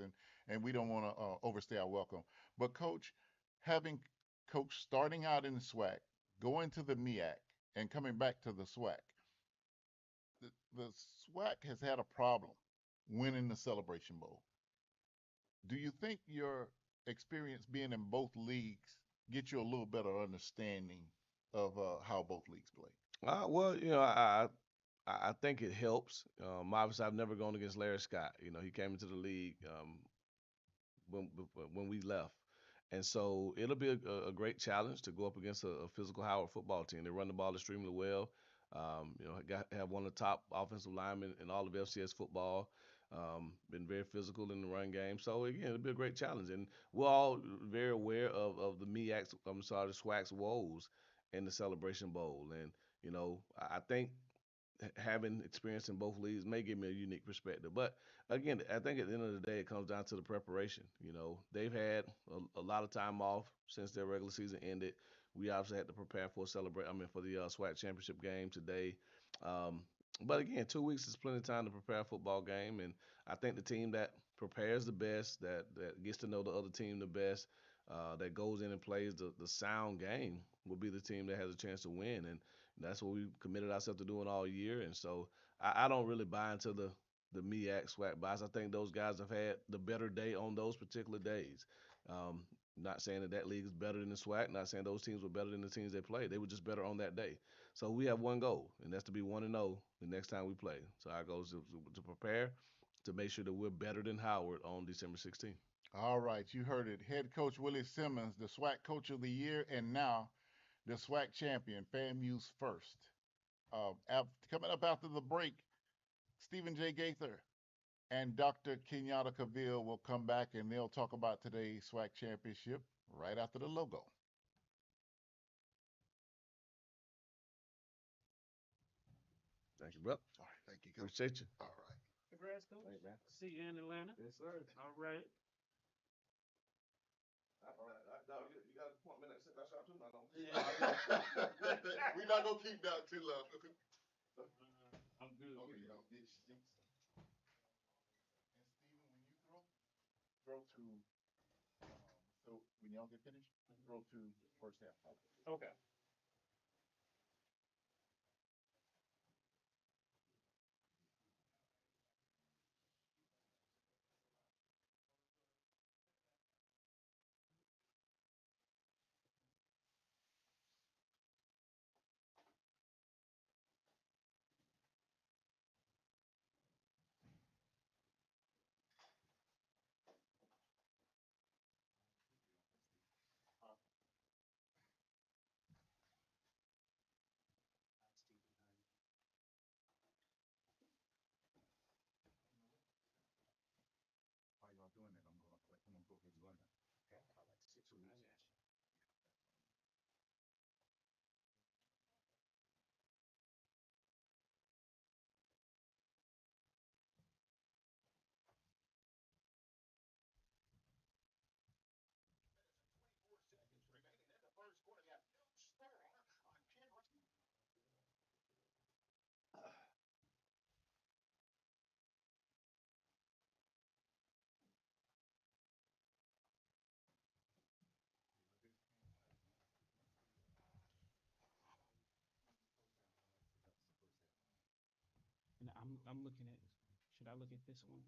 and we don't want to overstay our welcome. But Coach, having Coach starting out in the SWAC, going to the MEAC, and coming back to the SWAC, the SWAC has had a problem winning the Celebration Bowl. Do you think your experience being in both leagues get you a little better understanding of how both leagues play? Well, I think it helps. Obviously, I've never gone against Larry Scott. He came into the league when we left. And so it'll be a great challenge to go up against a physical Howard football team. They run the ball extremely well. Have one of the top offensive linemen in all of FCS football. Been very physical in the run game. So again, it'll be a great challenge. And we're all very aware of the the SWAC's woes in the Celebration Bowl. And I think having experience in both leagues may give me a unique perspective. But again, I think at the end of the day, it comes down to the preparation. They've had a lot of time off since their regular season ended. We obviously had to prepare for for the SWAC championship game today. Um, but again, 2 weeks is plenty of time to prepare a football game, and I think the team that prepares the best, that gets to know the other team the best, that goes in and plays the sound game, will be the team that has a chance to win. And that's what we committed ourselves to doing all year. And so I don't really buy into the MEAC SWAC bias. I think those guys have had the better day on those particular days. Um, Not saying that league is better than the SWAC. Not saying those teams were better than the teams they played. They were just better on that day. So we have one goal, and that's to be 1-0 the next time we play. So our goal is to prepare to make sure that we're better than Howard on December 16th. All right, you heard it. Head coach Willie Simmons, the SWAC coach of the year, and now the SWAC champion, FAMU's first. Coming up after the break, Stephen J. Gaither and Dr. Kenyatta Cavil will come back and they'll talk about today's SWAC championship right after the logo. Thank you, brother. All right, thank you. Coach. Appreciate you. All right. Congrats, coach. Thank you, man. See you in Atlanta. Yes, sir. All right. You got an appointment at That's out too, not on. We're not gonna keep that too long. I'm good. Okay, you know, and Stephen, when you throw to so when y'all get finished, throw to first half. Okay. While y'all doing that, I'm gonna go ahead and run that. Okay. I like to see two. And I'm looking at. Should I look at this one?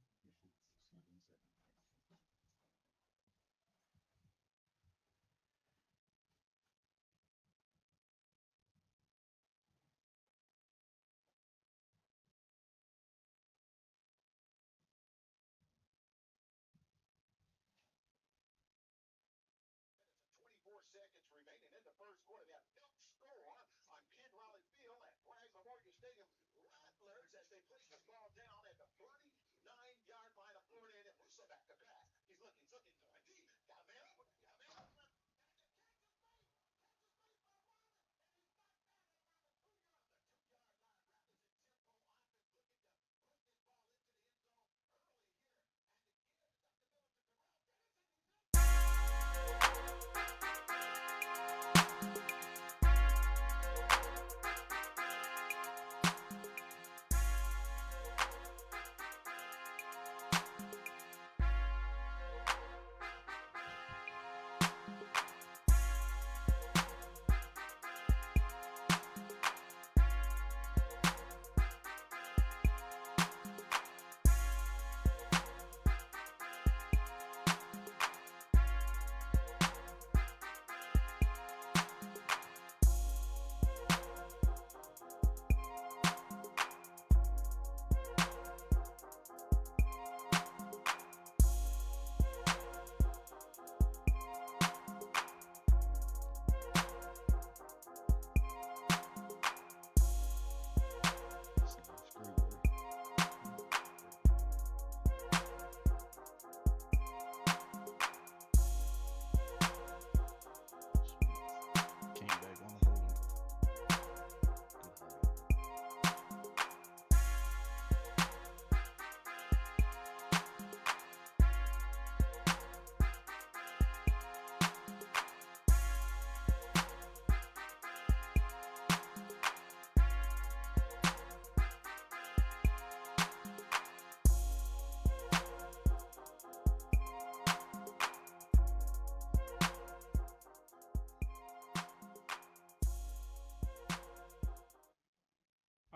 Came back on the holding.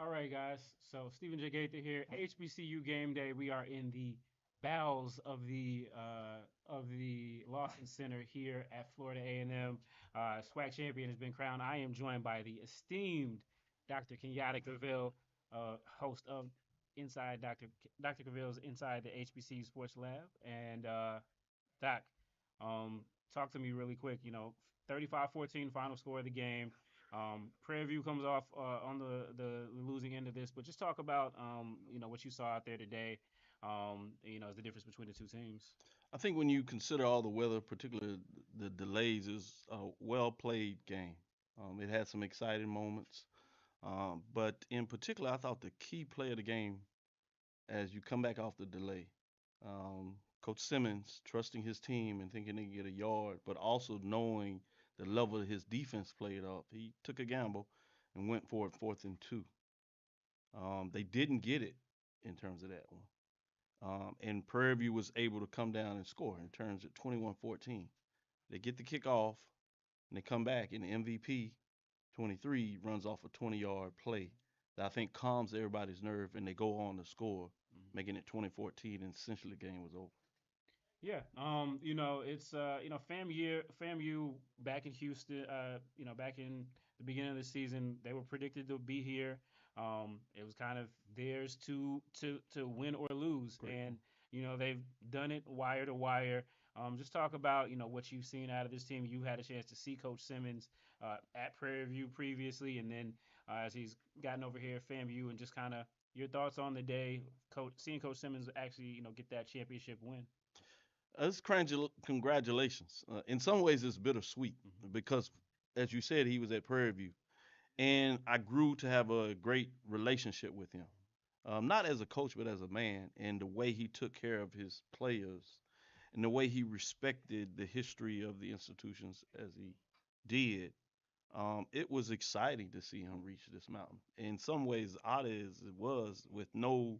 All right, guys. So Stephen J. Gaither here, HBCU Game Day. We are in the bowels of the Lawson Center here at Florida A&M. SWAC champion has been crowned. I am joined by the esteemed Dr. Kenyatta Cavil, host of Inside Dr. Cavil's Inside the HBCU Sports Lab. And Doc, talk to me really quick. 35-14 final score of the game. Prairie View comes off on the losing end of this, but just talk about what you saw out there today. Is the difference between the two teams. I think when you consider all the weather, particularly the delays, is a well played game. It had some exciting moments, but in particular, I thought the key play of the game, as you come back off the delay, Coach Simmons trusting his team and thinking they can get a yard, but also knowing the level his defense played up. He took a gamble and went for it 4th and 2. They didn't get it in terms of that one. And Prairie View was able to come down and score in terms of 21-14. They get the kickoff and they come back, and the MVP 23 runs off a 20-yard play that I think calms everybody's nerve, and they go on to score, making it 2014, and essentially the game was over. Yeah. It's FAMU back in Houston. Back in the beginning of the season, they were predicted to be here. It was kind of theirs to win or lose, Great. and they've done it wire to wire. Just talk about what you've seen out of this team. You had a chance to see Coach Simmons at Prairie View previously, and then as he's gotten over here at FAMU, and just kind of your thoughts on the day, seeing Coach Simmons actually get that championship win. Congratulations. In some ways, it's bittersweet because, as you said, he was at Prairie View, and I grew to have a great relationship with him. Not as a coach, but as a man, and the way he took care of his players, and the way he respected the history of the institutions as he did. It was exciting to see him reach this mountain. In some ways, odd as it was, with no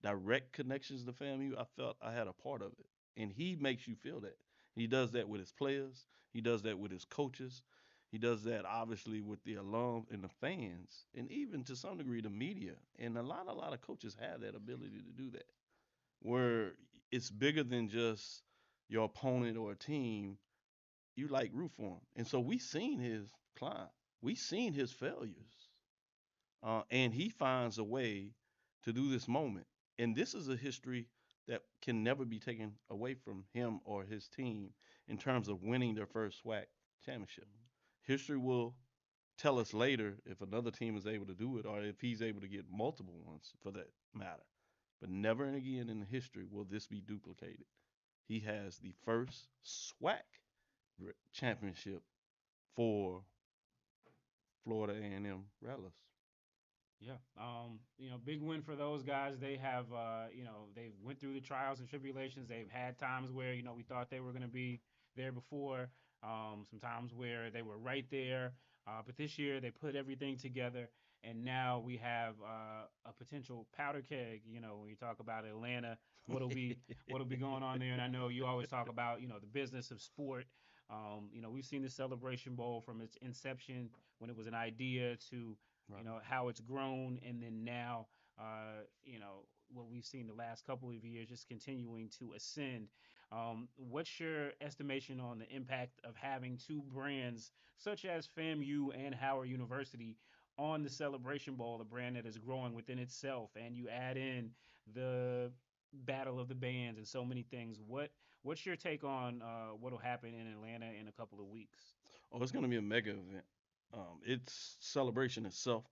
direct connections to FAMU, I felt I had a part of it. And he makes you feel that. He does that with his players. He does that with his coaches. He does that obviously with the alums and the fans, and even to some degree the media. And a lot of coaches have that ability to do that, where it's bigger than just your opponent or a team. You like root for him, and so we seen his climb. We seen his failures, and he finds a way to do this moment. And this is a history that can never be taken away from him or his team in terms of winning their first SWAC championship. History will tell us later if another team is able to do it or if he's able to get multiple ones for that matter. But never again in history will this be duplicated. He has the first SWAC championship for Florida A&M Rattlers. Yeah. Big win for those guys. They have, they've went through the trials and tribulations. They've had times where, we thought they were going to be there before. Some times where they were right there. But this year they put everything together, and now we have a potential powder keg. When you talk about Atlanta, what'll be going on there. And I know you always talk about, the business of sport. We've seen the Celebration Bowl from its inception when it was an idea to how it's grown, and then now what we've seen the last couple of years just continuing to ascend. What's your estimation on the impact of having two brands such as FAMU and Howard University on the Celebration Bowl, a brand that is growing within itself, and you add in the battle of the bands and so many things? What's your take on what'll happen in Atlanta in a couple of weeks? Oh, it's going to be a mega event. Its celebration itself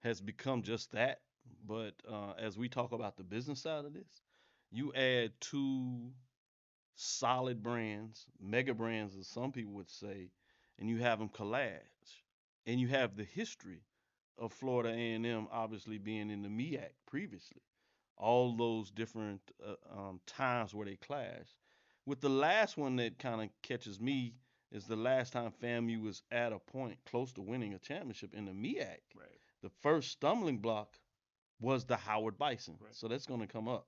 has become just that. But as we talk about the business side of this, you add two solid brands, mega brands, as some people would say, and you have them collage, and you have the history of Florida A&M obviously being in the MEAC previously, all those different times where they clash. With the last one that kind of catches me is the last time FAMU was at a point close to winning a championship in the MEAC. Right. The first stumbling block was the Howard Bison. Right. So that's going to come up.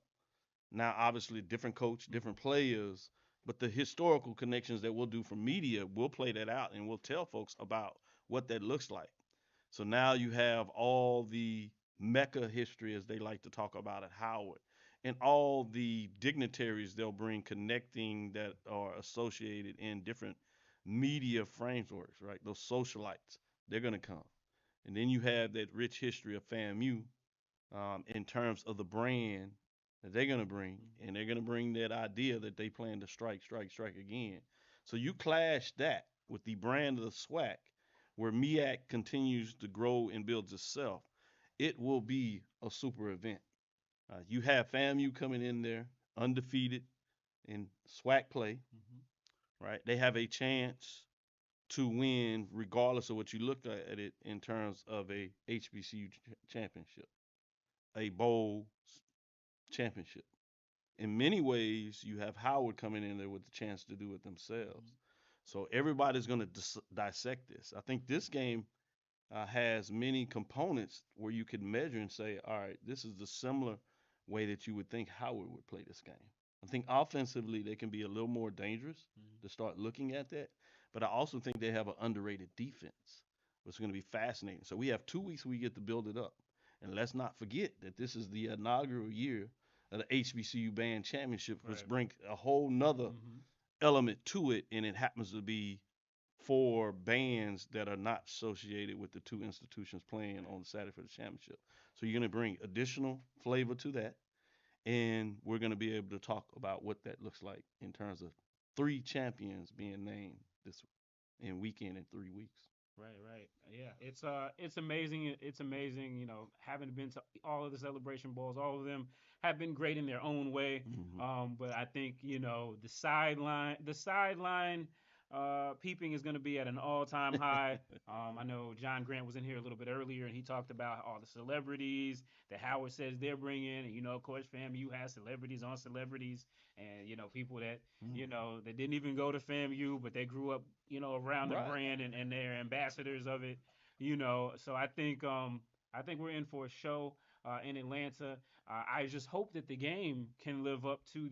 Now, obviously, different coach, different players, but the historical connections that we'll do from media, we'll play that out and we'll tell folks about what that looks like. So now you have all the Mecca history, as they like to talk about at Howard, and all the dignitaries they'll bring connecting that are associated in different media frameworks, right? Those socialites, they're going to come. And then you have that rich history of FAMU in terms of the brand that they're going to bring. And they're going to bring that idea that they plan to strike again. So you clash that with the brand of the SWAC, where MEAC continues to grow and builds itself, it will be a super event. You have FAMU coming in there undefeated in SWAC play, right? They have a chance to win regardless of what you look at it in terms of a HBCU championship, a bowl championship. In many ways, you have Howard coming in there with the chance to do it themselves. So everybody's going to dissect this. I think this game has many components where you could measure and say, all right, this is the similar way that you would think Howard would play this game. I think offensively they can be a little more dangerous to start looking at that, but I also think they have an underrated defense, which is going to be fascinating. So we have 2 weeks we get to build it up, and let's not forget that this is the inaugural year of the HBCU Band Championship, which brings a whole nother element to it, and it happens to be 4 bands that are not associated with the 2 institutions playing on Saturday for the championship. So you're going to bring additional flavor to that, and we're going to be able to talk about what that looks like in terms of 3 champions being named this weekend in 3 weeks. Right. Yeah, it's amazing. It's amazing. Having been to all of the celebration bowls, all of them have been great in their own way. But I think the sideline peeping is going to be at an all-time high. I know John Grant was in here a little bit earlier, and he talked about all the celebrities that Howard says they're bringing. And, of course, FAMU has celebrities on celebrities and, people that, that didn't even go to FAMU, but they grew up, around the brand and they're ambassadors of it, So I think we're in for a show in Atlanta. I just hope that the game can live up to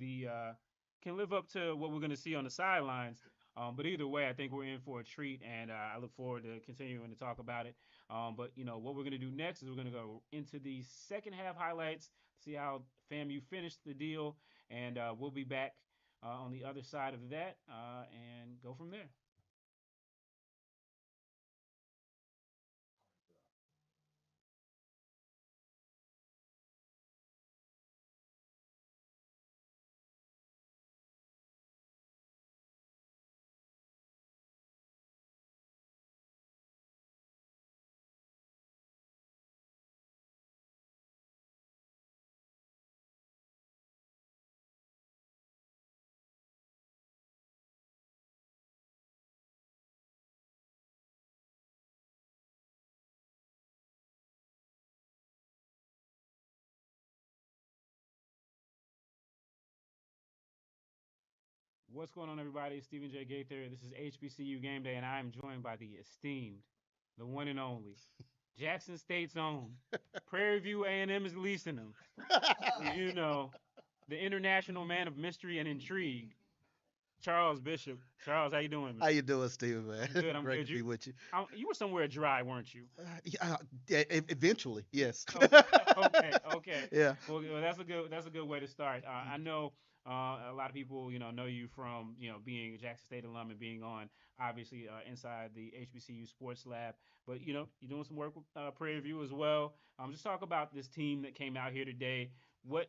what we're going to see on the sidelines. But either way, I think we're in for a treat, and I look forward to continuing to talk about it. But what we're going to do next is we're going to go into the second half highlights, see how FAMU finished the deal, and we'll be back on the other side of that and go from there. What's going on, everybody? It's Stephen J. Gaither. This is HBCU Game Day, and I am joined by the esteemed, the one and only, Jackson State's own, Prairie View A&M is leasing them. The international man of mystery and intrigue, Charles Bishop. Charles, how you doing, How man? you doing, Steven, man? I'm good. I'm Great good. to be with you. You were somewhere dry, weren't you? Eventually, yes. Okay. Yeah. Well, that's a good way to start. I know a lot of people, know you from, being a Jackson State alum and being on, obviously, inside the HBCU Sports Lab. But, you're doing some work with Prairie View as well. Just talk about this team that came out here today. What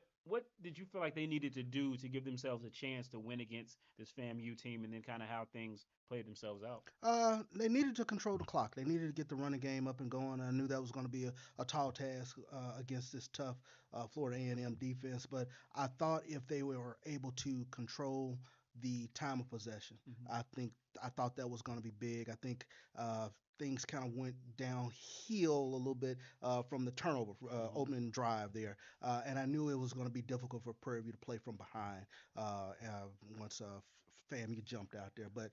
did you feel like they needed to do to give themselves a chance to win against this FAMU team, and then kind of how things played themselves out? They needed to control the clock. They needed to get the running game up and going. I knew that was going to be a tall task against this tough Florida A&M defense, but I thought if they were able to control the time of possession, I thought that was going to be big. I think things kind of went downhill a little bit from the turnover opening drive there, and I knew it was going to be difficult for Prairie View to play from behind once FAMU jumped out there. But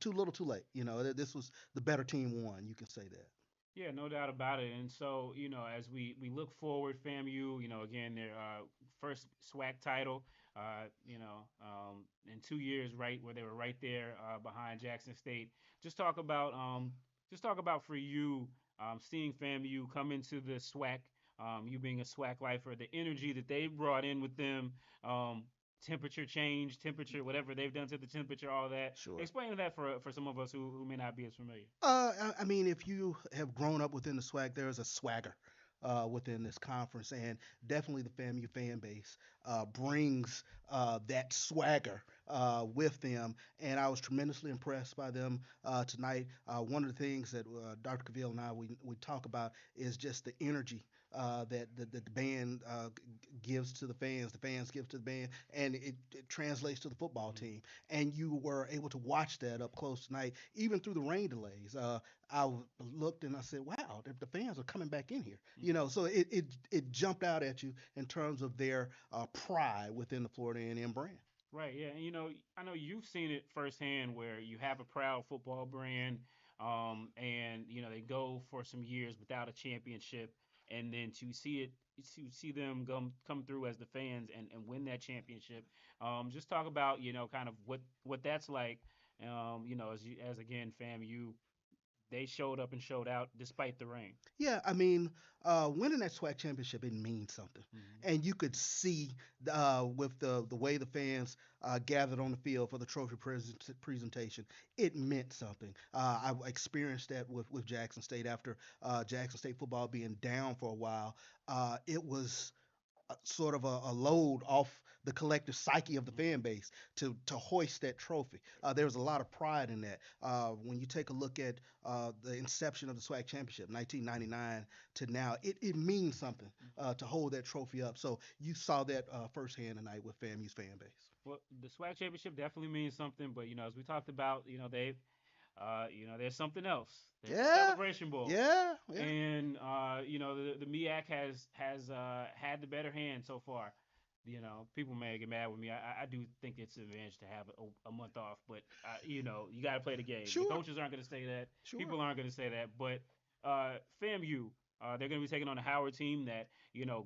too little, too late. This was the better team won. You can say that. Yeah, no doubt about it. And so, as we look forward, FAMU, again, their first SWAC title, in 2 years, right, where they were right there behind Jackson State. Just talk about for you, seeing FAMU come into the SWAC, you being a SWAC lifer, the energy that they brought in with them, temperature change, whatever they've done to the temperature, all that. Sure. Explain that for some of us who may not be as familiar. I mean, if you have grown up within the SWAC, there is a swagger within this conference, and definitely the FAMU fan base brings that swagger with them. And I was tremendously impressed by them tonight. One of the things that Dr. Cavil and I we talk about is just the energy that the band gives to the fans give to the band, and it translates to the football team. And you were able to watch that up close tonight, even through the rain delays. Looked and I said, "Wow, the fans are coming back in here." So it jumped out at you in terms of their pride within the Florida A&M brand. Right, yeah, and I know you've seen it firsthand where you have a proud football brand, and they go for some years without a championship, and then to see them come through as the fans and win that championship. Just talk about kind of what that's like. As again, fam, they showed up and showed out despite the rain. Yeah, I mean, winning that SWAC championship, it means something, and you could see with the way the fans gathered on the field for the trophy presentation, it meant something. I experienced that with Jackson State after Jackson State football being down for a while. It was sort of a load off the collective psyche of the fan base to hoist that trophy. There was a lot of pride in that. When you take a look at the inception of the SWAC championship, 1999 to now, it means something to hold that trophy up. So you saw that firsthand tonight with FAMU's fan base. Well, the SWAC championship definitely means something, but as we talked about, there's something else. There's the Yeah, Celebration Bowl. yeah. And the MEAC has had the better hand so far. People may get mad with me. I do think it's an advantage to have a month off, but you got to play the game. Sure. The coaches aren't going to say that. Sure. People aren't going to say that. But FAMU, they're going to be taking on a Howard team that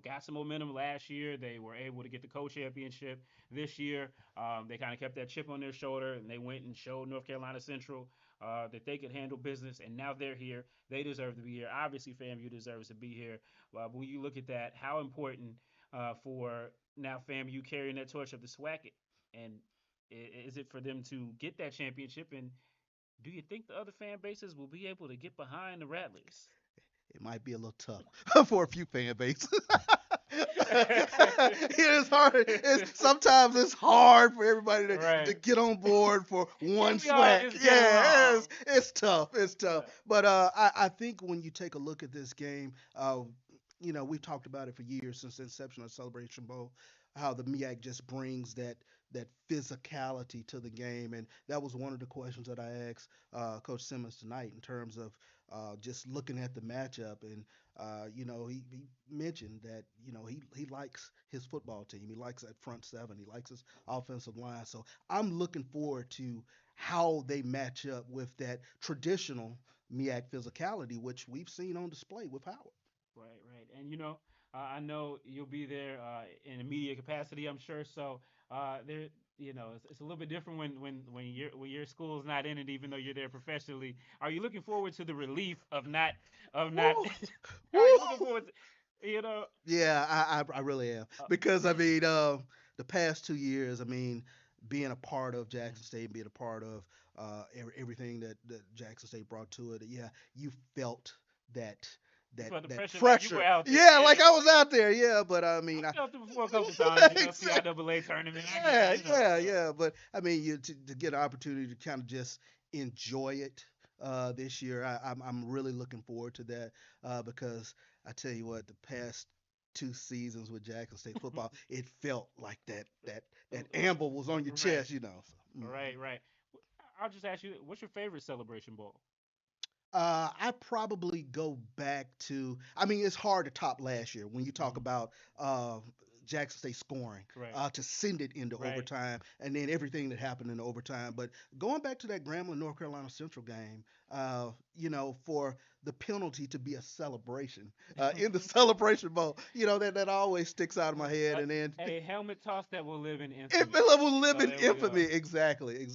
got some momentum last year. They were able to get the co-championship this year. They kind of kept that chip on their shoulder, and they went and showed North Carolina Central that they could handle business, and now they're here. They deserve to be here. Obviously, FAMU deserves to be here. But when you look at that, how important for now FAMU carrying that torch of the SWAC, and is it for them to get that championship? And do you think the other fan bases will be able to get behind the Rattlers? It might be a little tough for a few fan bases. It's hard. Sometimes it's hard for everybody to get on board for one SWAC. Yeah, it's tough. It's tough. But I think when you take a look at this game, we've talked about it for years since the inception of Celebration Bowl, how the MEAC just brings that physicality to the game, and that was one of the questions that I asked Coach Simmons tonight in terms of just looking at the matchup. And he mentioned that he likes his football team, he likes that front seven, he likes his offensive line. So I'm looking forward to how they match up with that traditional MEAC physicality, which we've seen on display with Howard. Right. And I know you'll be there in a media capacity, I'm sure. So there, it's a little bit different when your school's not in it, even though you're there professionally. Are you looking forward to the relief of not? Are you looking forward to, Yeah, I really am, because I mean the past 2 years, I mean, being a part of Jackson State, being a part of everything that Jackson State brought to it. Yeah, you felt that pressure. Like you pressure. were out there. Yeah, like I was out there. Yeah, but I mean, I felt it before a couple times. Exactly. CIAA tournament. Yeah. But I mean, to get an opportunity to kind of just enjoy it this year, I'm really looking forward to that because I tell you what, the past 2 seasons with Jackson State football, it felt like that amber was on your chest, So. Right. I'll just ask you, what's your favorite Celebration Bowl? I probably go back to. I mean, it's hard to top last year when you talk about Jackson State scoring to send it into overtime, and then everything that happened in the overtime. But going back to that Grambling North Carolina Central game, for the penalty to be a celebration in the Celebration Bowl, that always sticks out of my head. And then a helmet toss that will live in infamy. It will live in infamy. Go. Exactly.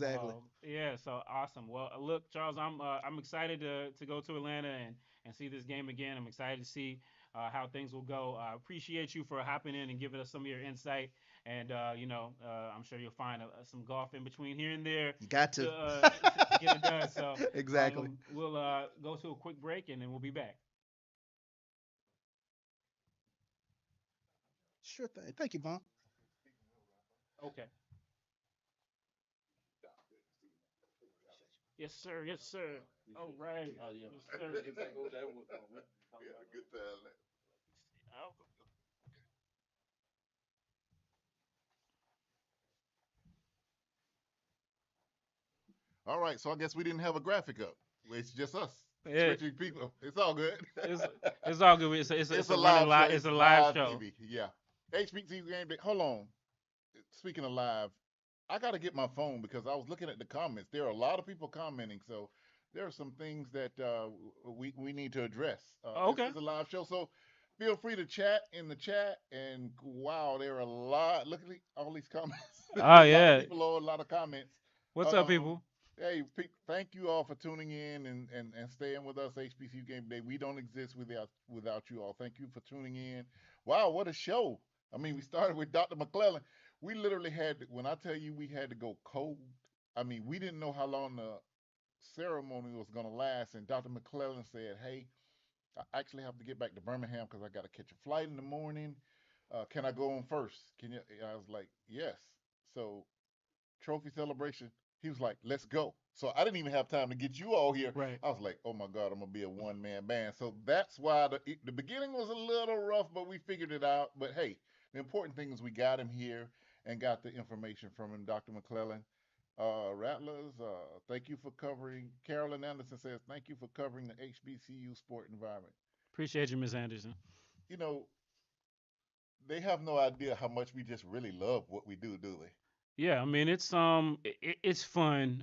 Yeah, so awesome. Well, look, Charles, I'm excited to go to Atlanta and see this game again. I'm excited to see how things will go. I appreciate you for hopping in and giving us some of your insight. And I'm sure you'll find some golf in between here and there. You got to get it done. So exactly. We'll go to a quick break and then we'll be back. Sure thing. Thank you, Vaughn. Okay. Yes, sir. Yes, sir. All right. Oh yeah. Yes, sir. We had a good time. Oh, All right, so I guess we didn't have a graphic up. It's just us yeah, switching people. It's all good. it's it's all good. It's It's a a running live show. live. It's a live show. TV. Yeah. HBCU game day. Hold on. Speaking of live, I got to get my phone because I was looking at the comments. There are a lot of people commenting, so there are some things that we need to address. Oh, This okay. is a live show, so feel free to chat in the chat. And wow, there are a lot. Look at all these comments. Oh A lot of yeah. people, a lot of comments. What's up, Um, people? Hey, thank you all for tuning in and staying with us. HBCU Game Day. We don't exist without you all. Thank you for tuning in. Wow, what a show! I mean, we started with Dr. McClellan. We literally when I tell you we had to go cold. I mean, we didn't know how long the ceremony was going to last, and Dr. McClellan said, "Hey, I actually have to get back to Birmingham because I got to catch a flight in the morning. Can I go on first? Can you?" And I was like, "Yes." So trophy celebration. He was like, "Let's go." So I didn't even have time to get you all here. Right. I was like, "Oh my God, I'm gonna be a one man band." So that's why the beginning was a little rough, but we figured it out. But hey, the important thing is we got him here and got the information from him, Dr. McClellan. Rattlers, thank you for covering. Carolyn Anderson says, "Thank you for covering the HBCU sport environment." Appreciate you, Miss Anderson. You know, they have no idea how much we just really love what we do they? Yeah, I mean it's fun.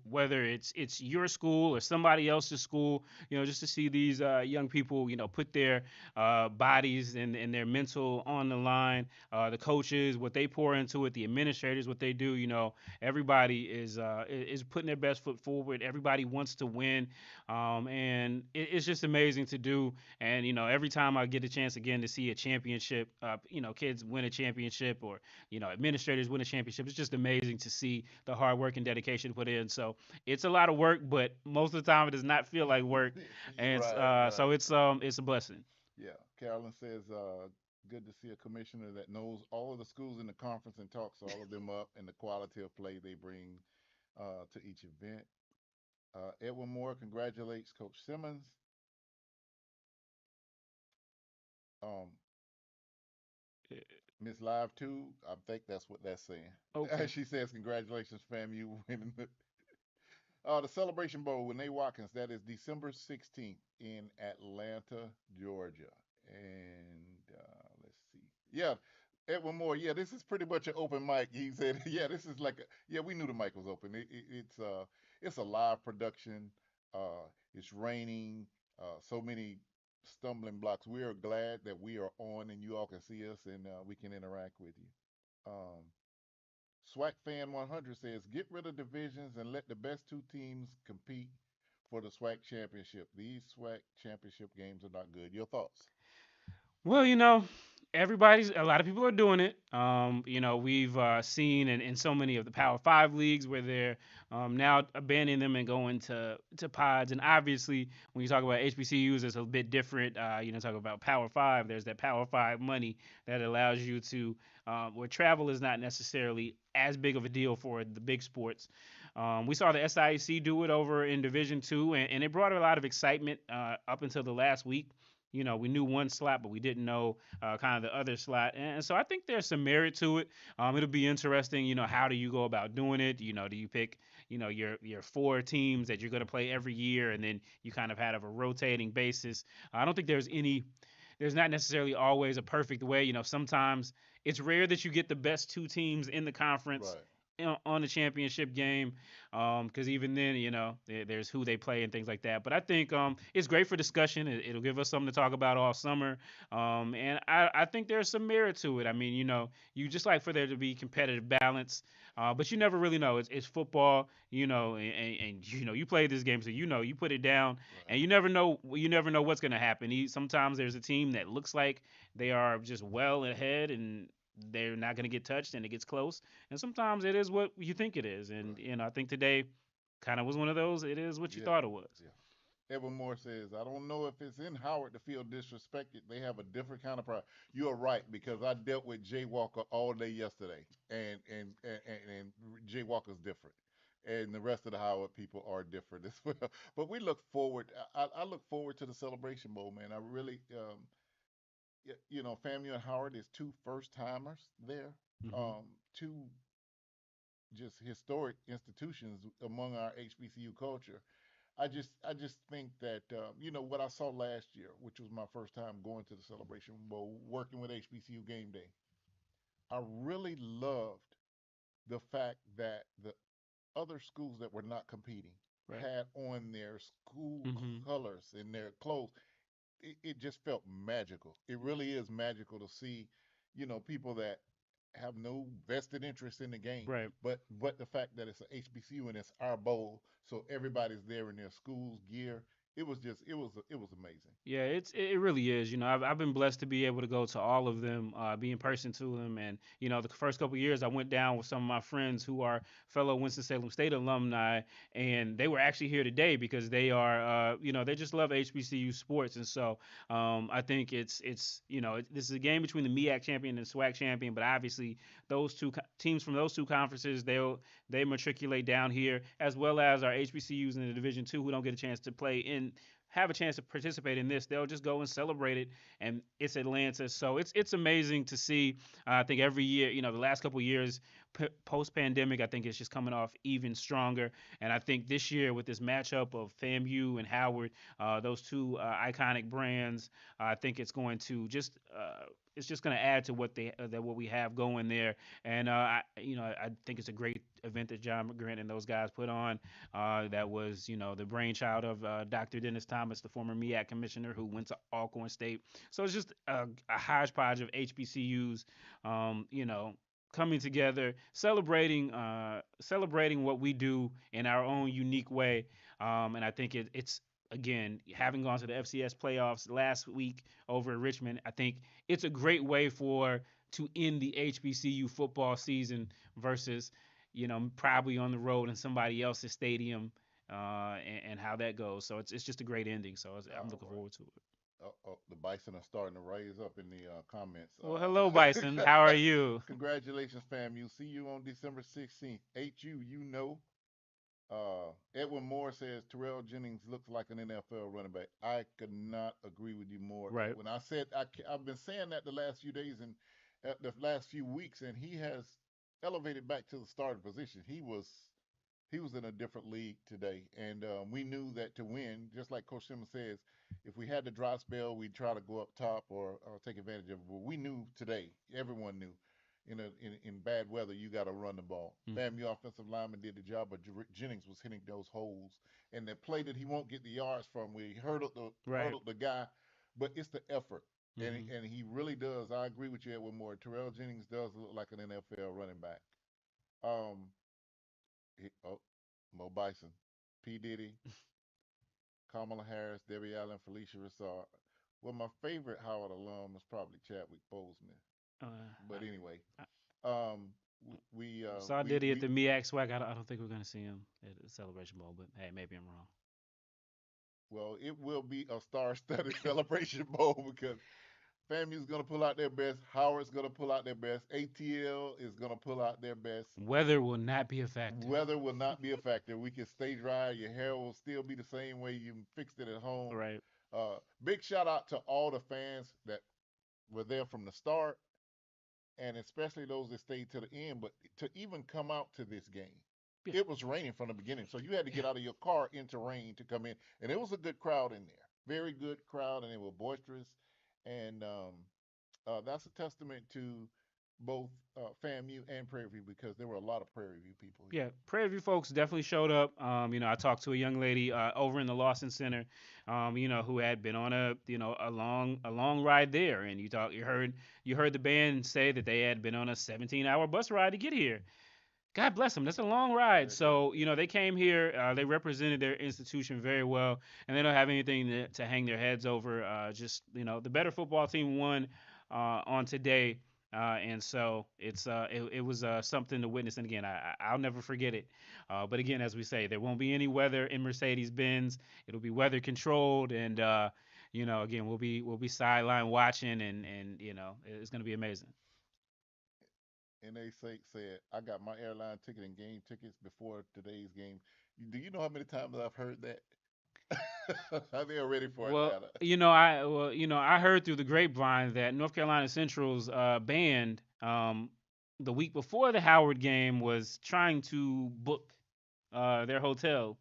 Whether it's your school or somebody else's school, just to see these young people, put their bodies and their mental on the line. The coaches, what they pour into it, the administrators, what they do. Everybody is putting their best foot forward. Everybody wants to win, and it's just amazing to do. And every time I get a chance again to see a championship, kids win a championship or administrators win a championship. It's just amazing to see the hard work and dedication put in. So it's a lot of work, but most of the time it does not feel like work, and Right, so right. it's a blessing. Yeah, Carolyn says, good to see a commissioner that knows all of the schools in the conference and talks all of them up and the quality of play they bring to each event. Edwin Moore congratulates Coach Simmons. Um, Miss Live 2, I think that's what that's saying. Okay. She says, congratulations, fam, you winning the Celebration Bowl with Nate Watkins. That is December 16th in Atlanta, Georgia. And let's see. Yeah, Edwin Moore. Yeah, this is pretty much an open mic. He said, yeah, this is like, yeah, we knew the mic was open. It's a live production. It's raining. So many stumbling blocks. We are glad that we are on and you all can see us and we can interact with you. Um, SWAC Fan 100 says, get rid of divisions and let the best two teams compete for the SWAC championship. These SWAC championship games are not good. Your thoughts? Well, a lot of people are doing it. We've seen in so many of the Power Five leagues where they're now abandoning them and going to pods. And obviously, when you talk about HBCUs, it's a bit different. Talk about Power Five. There's that Power Five money that allows you to where travel is not necessarily as big of a deal for the big sports. We saw the SIAC do it over in Division Two, and it brought a lot of excitement up until the last week. We knew one slot, but we didn't know kind of the other slot. And so I think there's some merit to it. It'll be interesting. How do you go about doing it? Do you pick, your four teams that you're going to play every year, and then you kind of have a rotating basis? I don't think there's not necessarily always a perfect way. Sometimes it's rare that you get the best two teams in the conference Right. on the championship game, because even then, there's who they play and things like that. But I think it's great for discussion. It'll give us something to talk about all summer, and I think there's some merit to it. I mean, you just like for there to be competitive balance, but you never really know. It's football, and you play this game, so you put it down, and Right. you never know what's going to happen. Sometimes there's a team that looks like they are just well ahead and they're not going to get touched and it gets close, and sometimes it is what you think it is. And Right. I think today kind of was one of those. It is what you Yeah. thought it was. Yeah. Edwin Moore says, I don't know if it's in Howard to feel disrespected. They have a different kind of pride. You are right, because I dealt with Jay Walker all day yesterday, and Jay Walker's different. And the rest of the Howard people are different as well. But we look forward. I look forward to the Celebration Bowl, man. I really, FAMU and Howard is two first timers there, Hmm. two just historic institutions among our HBCU culture. I just think that what I saw last year, which was my first time going to the Celebration Bowl, working with HBCU Game Day. I really loved the fact that the other schools that were not competing Right. had on their school Hmm. colors and their clothes. It just felt magical. It really is magical to see, people that have no vested interest in the game, Right. but the fact that it's an HBCU and it's our bowl, so everybody's there in their school's gear. It was amazing. Yeah, it really is. I've been blessed to be able to go to all of them, be in person to them, and the first couple of years I went down with some of my friends who are fellow Winston-Salem State alumni, and they were actually here today because they are, they just love HBCU sports, and so I think this is a game between the MEAC champion and the SWAC champion, but obviously those teams from those two conferences they matriculate down here, as well as our HBCUs in the Division II who don't get a chance to play in have a chance to participate in this, they'll just go and celebrate it. And it's Atlanta, so it's amazing to see. I think every year, the last couple of years, post pandemic, I think it's just coming off even stronger. And I think this year with this matchup of FAMU and Howard, those two iconic brands, I think it's just going to add to what we have going there. And I think it's a great event that John McGrant and those guys put on. That was, the brainchild of Dr. Dennis Thomas, the former MEAC commissioner who went to Alcorn State. So it's just a hodgepodge of HBCUs, coming together, celebrating what we do in our own unique way. And I think it's again, having gone to the FCS playoffs last week over in Richmond, I think it's a great way to end the HBCU football season versus probably on the road in somebody else's stadium, and how that goes. So it's just a great ending. So I'm All looking right. forward to it. The Bison are starting to raise up in the comments. Well, hello, Bison. How are you? Congratulations, fam. You see you on December 16th. HU, Edwin Moore says Terrell Jennings looks like an NFL running back. I could not agree with you more. Right. When I said I've been saying that the last few days and the last few weeks, and he has elevated back to the starting position. He was in a different league today, and we knew that to win, just like Coach Simmons says, if we had the dry spell, we'd try to go up top or take advantage of it. But we knew today, everyone knew, in bad weather, you got to run the ball. Mm. FAMU offensive lineman did the job, but Jennings was hitting those holes, and the play that he won't get the yards from, where he Right. hurdled the guy, but it's the effort. And, Hmm. and he really does. I agree with you, Edwin Moore. Terrell Jennings does look like an NFL running back. Um, Mo Bison, P. Diddy, Kamala Harris, Debbie Allen, Felicia Rashad. Well, my favorite Howard alum is probably Chadwick Boseman. Uh, But anyway, I, um, we Saw we Diddy at we the MEAC SWAC. I don't think we're gonna see him at the Celebration Bowl, but hey, maybe I'm wrong. well, it will be a star-studded celebration bowl because FAMU's gonna pull out their best. Howard's gonna pull out their best. ATL is gonna pull out their best. Weather will not be a factor. Weather will not be a factor. We can stay dry. Your hair will still be the same way you fixed it at home. Right. Big shout out to all the fans that were there from the start, and especially those that stayed to the end. But to even come out to this game, Yeah. it was raining from the beginning, so you had to get out of your car into rain to come in, and it was a good crowd in there, very good crowd, and they were boisterous, and that's a testament to both FAMU and Prairie View because there were a lot of Prairie View people here. Yeah, Prairie View folks definitely showed up. I talked to a young lady over in the Lawson Center, who had been on a long ride there, and you heard the band say that they had been on a 17-hour bus ride to get here. God bless them. That's a long ride. Very good. So, they came here. They represented their institution very well, and they don't have anything to hang their heads over. Just, the better football team won on today. And so it was something to witness. And again, I'll never forget it. But again, as we say, there won't be any weather in Mercedes Benz. It'll be weather controlled, and again, we'll be sideline watching, and it's gonna be amazing. And they said I got my airline ticket and game tickets before today's game. Do you know how many times I've heard that? They're ready for Well, Atlanta. I heard through the grapevine that North Carolina Central's band the week before the Howard game was trying to book their hotel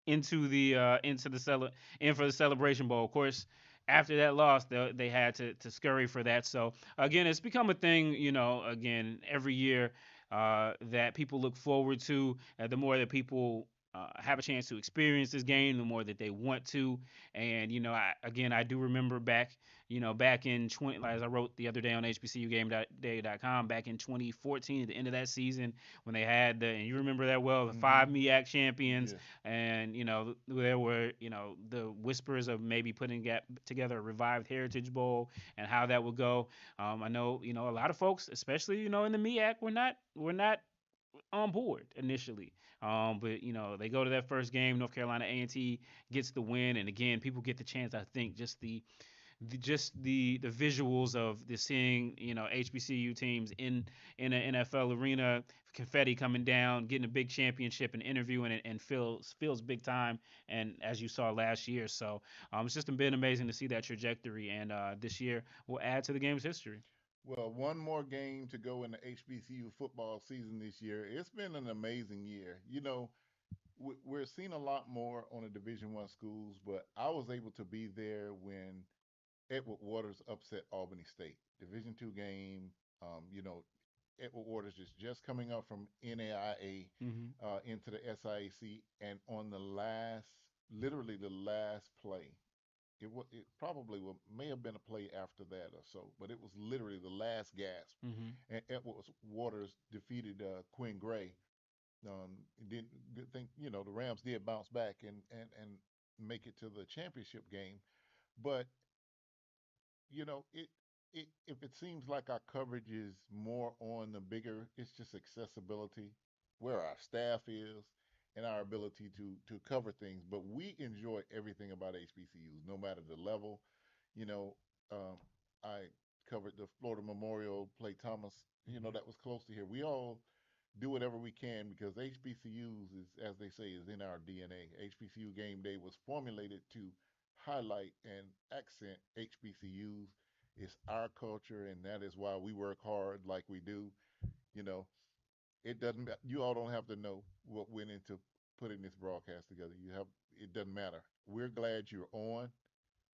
into the in for the Celebration Bowl. Of course, after that loss, they had to scurry for that. So again, it's become a thing. Again, every year that people look forward to. The more that people have a chance to experience this game, the more that they want to. And I do remember back in 20, as I wrote the other day on HBCU back in 2014 at the end of that season when they had and you remember that well, the five MEAC champions, Yeah. and there were the whispers of maybe putting together a revived Heritage Bowl and how that would go. I know a lot of folks, especially in the MEAC, were not on board initially. But they go to that first game. North Carolina A&T gets the win, and again, people get the chance. I think just the visuals of the seeing HBCU teams in an NFL arena, confetti coming down, getting a big championship, and interviewing it, and feels big time. And as you saw last year, so it's just been amazing to see that trajectory. And this year will add to the game's history. Well, one more game to go in the HBCU football season this year. It's been an amazing year. We're seeing a lot more on the Division One schools, but I was able to be there when Edward Waters upset Albany State. Division II game. Edward Waters is just coming up from NAIA Hmm. into the SIAC, and on literally the last play, it probably may have been a play after that or so, but it was literally the last gasp, Hmm. and Edward Waters defeated Quinn Gray. Didn't think the Rams did bounce back and make it to the championship game, but if it seems like our coverage is more on the bigger, it's just accessibility, where our staff is, and our ability to cover things. But we enjoy everything about HBCUs, no matter the level. You know, I covered the Florida Memorial Clay Thomas. That was close to here. We all do whatever we can because HBCUs is, as they say, is in our DNA. HBCU Game Day was formulated to highlight and accent HBCUs. It's our culture, and that is why we work hard like we do. You know, it doesn't. You all don't have to know what went into putting this broadcast together. You have. It doesn't matter. We're glad you're on.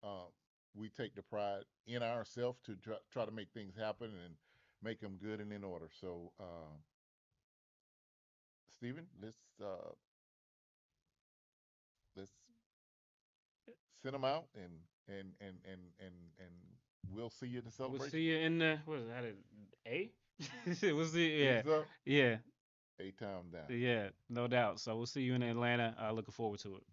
Um, we take the pride in ourselves to try to make things happen and make them good and in order. So, Stephen, let's send them out and we'll see you at the We'll celebration. see you in the what is that? A? We'll see. Think Yeah, so? yeah, A time down. yeah. No doubt. So we'll see you in Atlanta. Looking forward to it.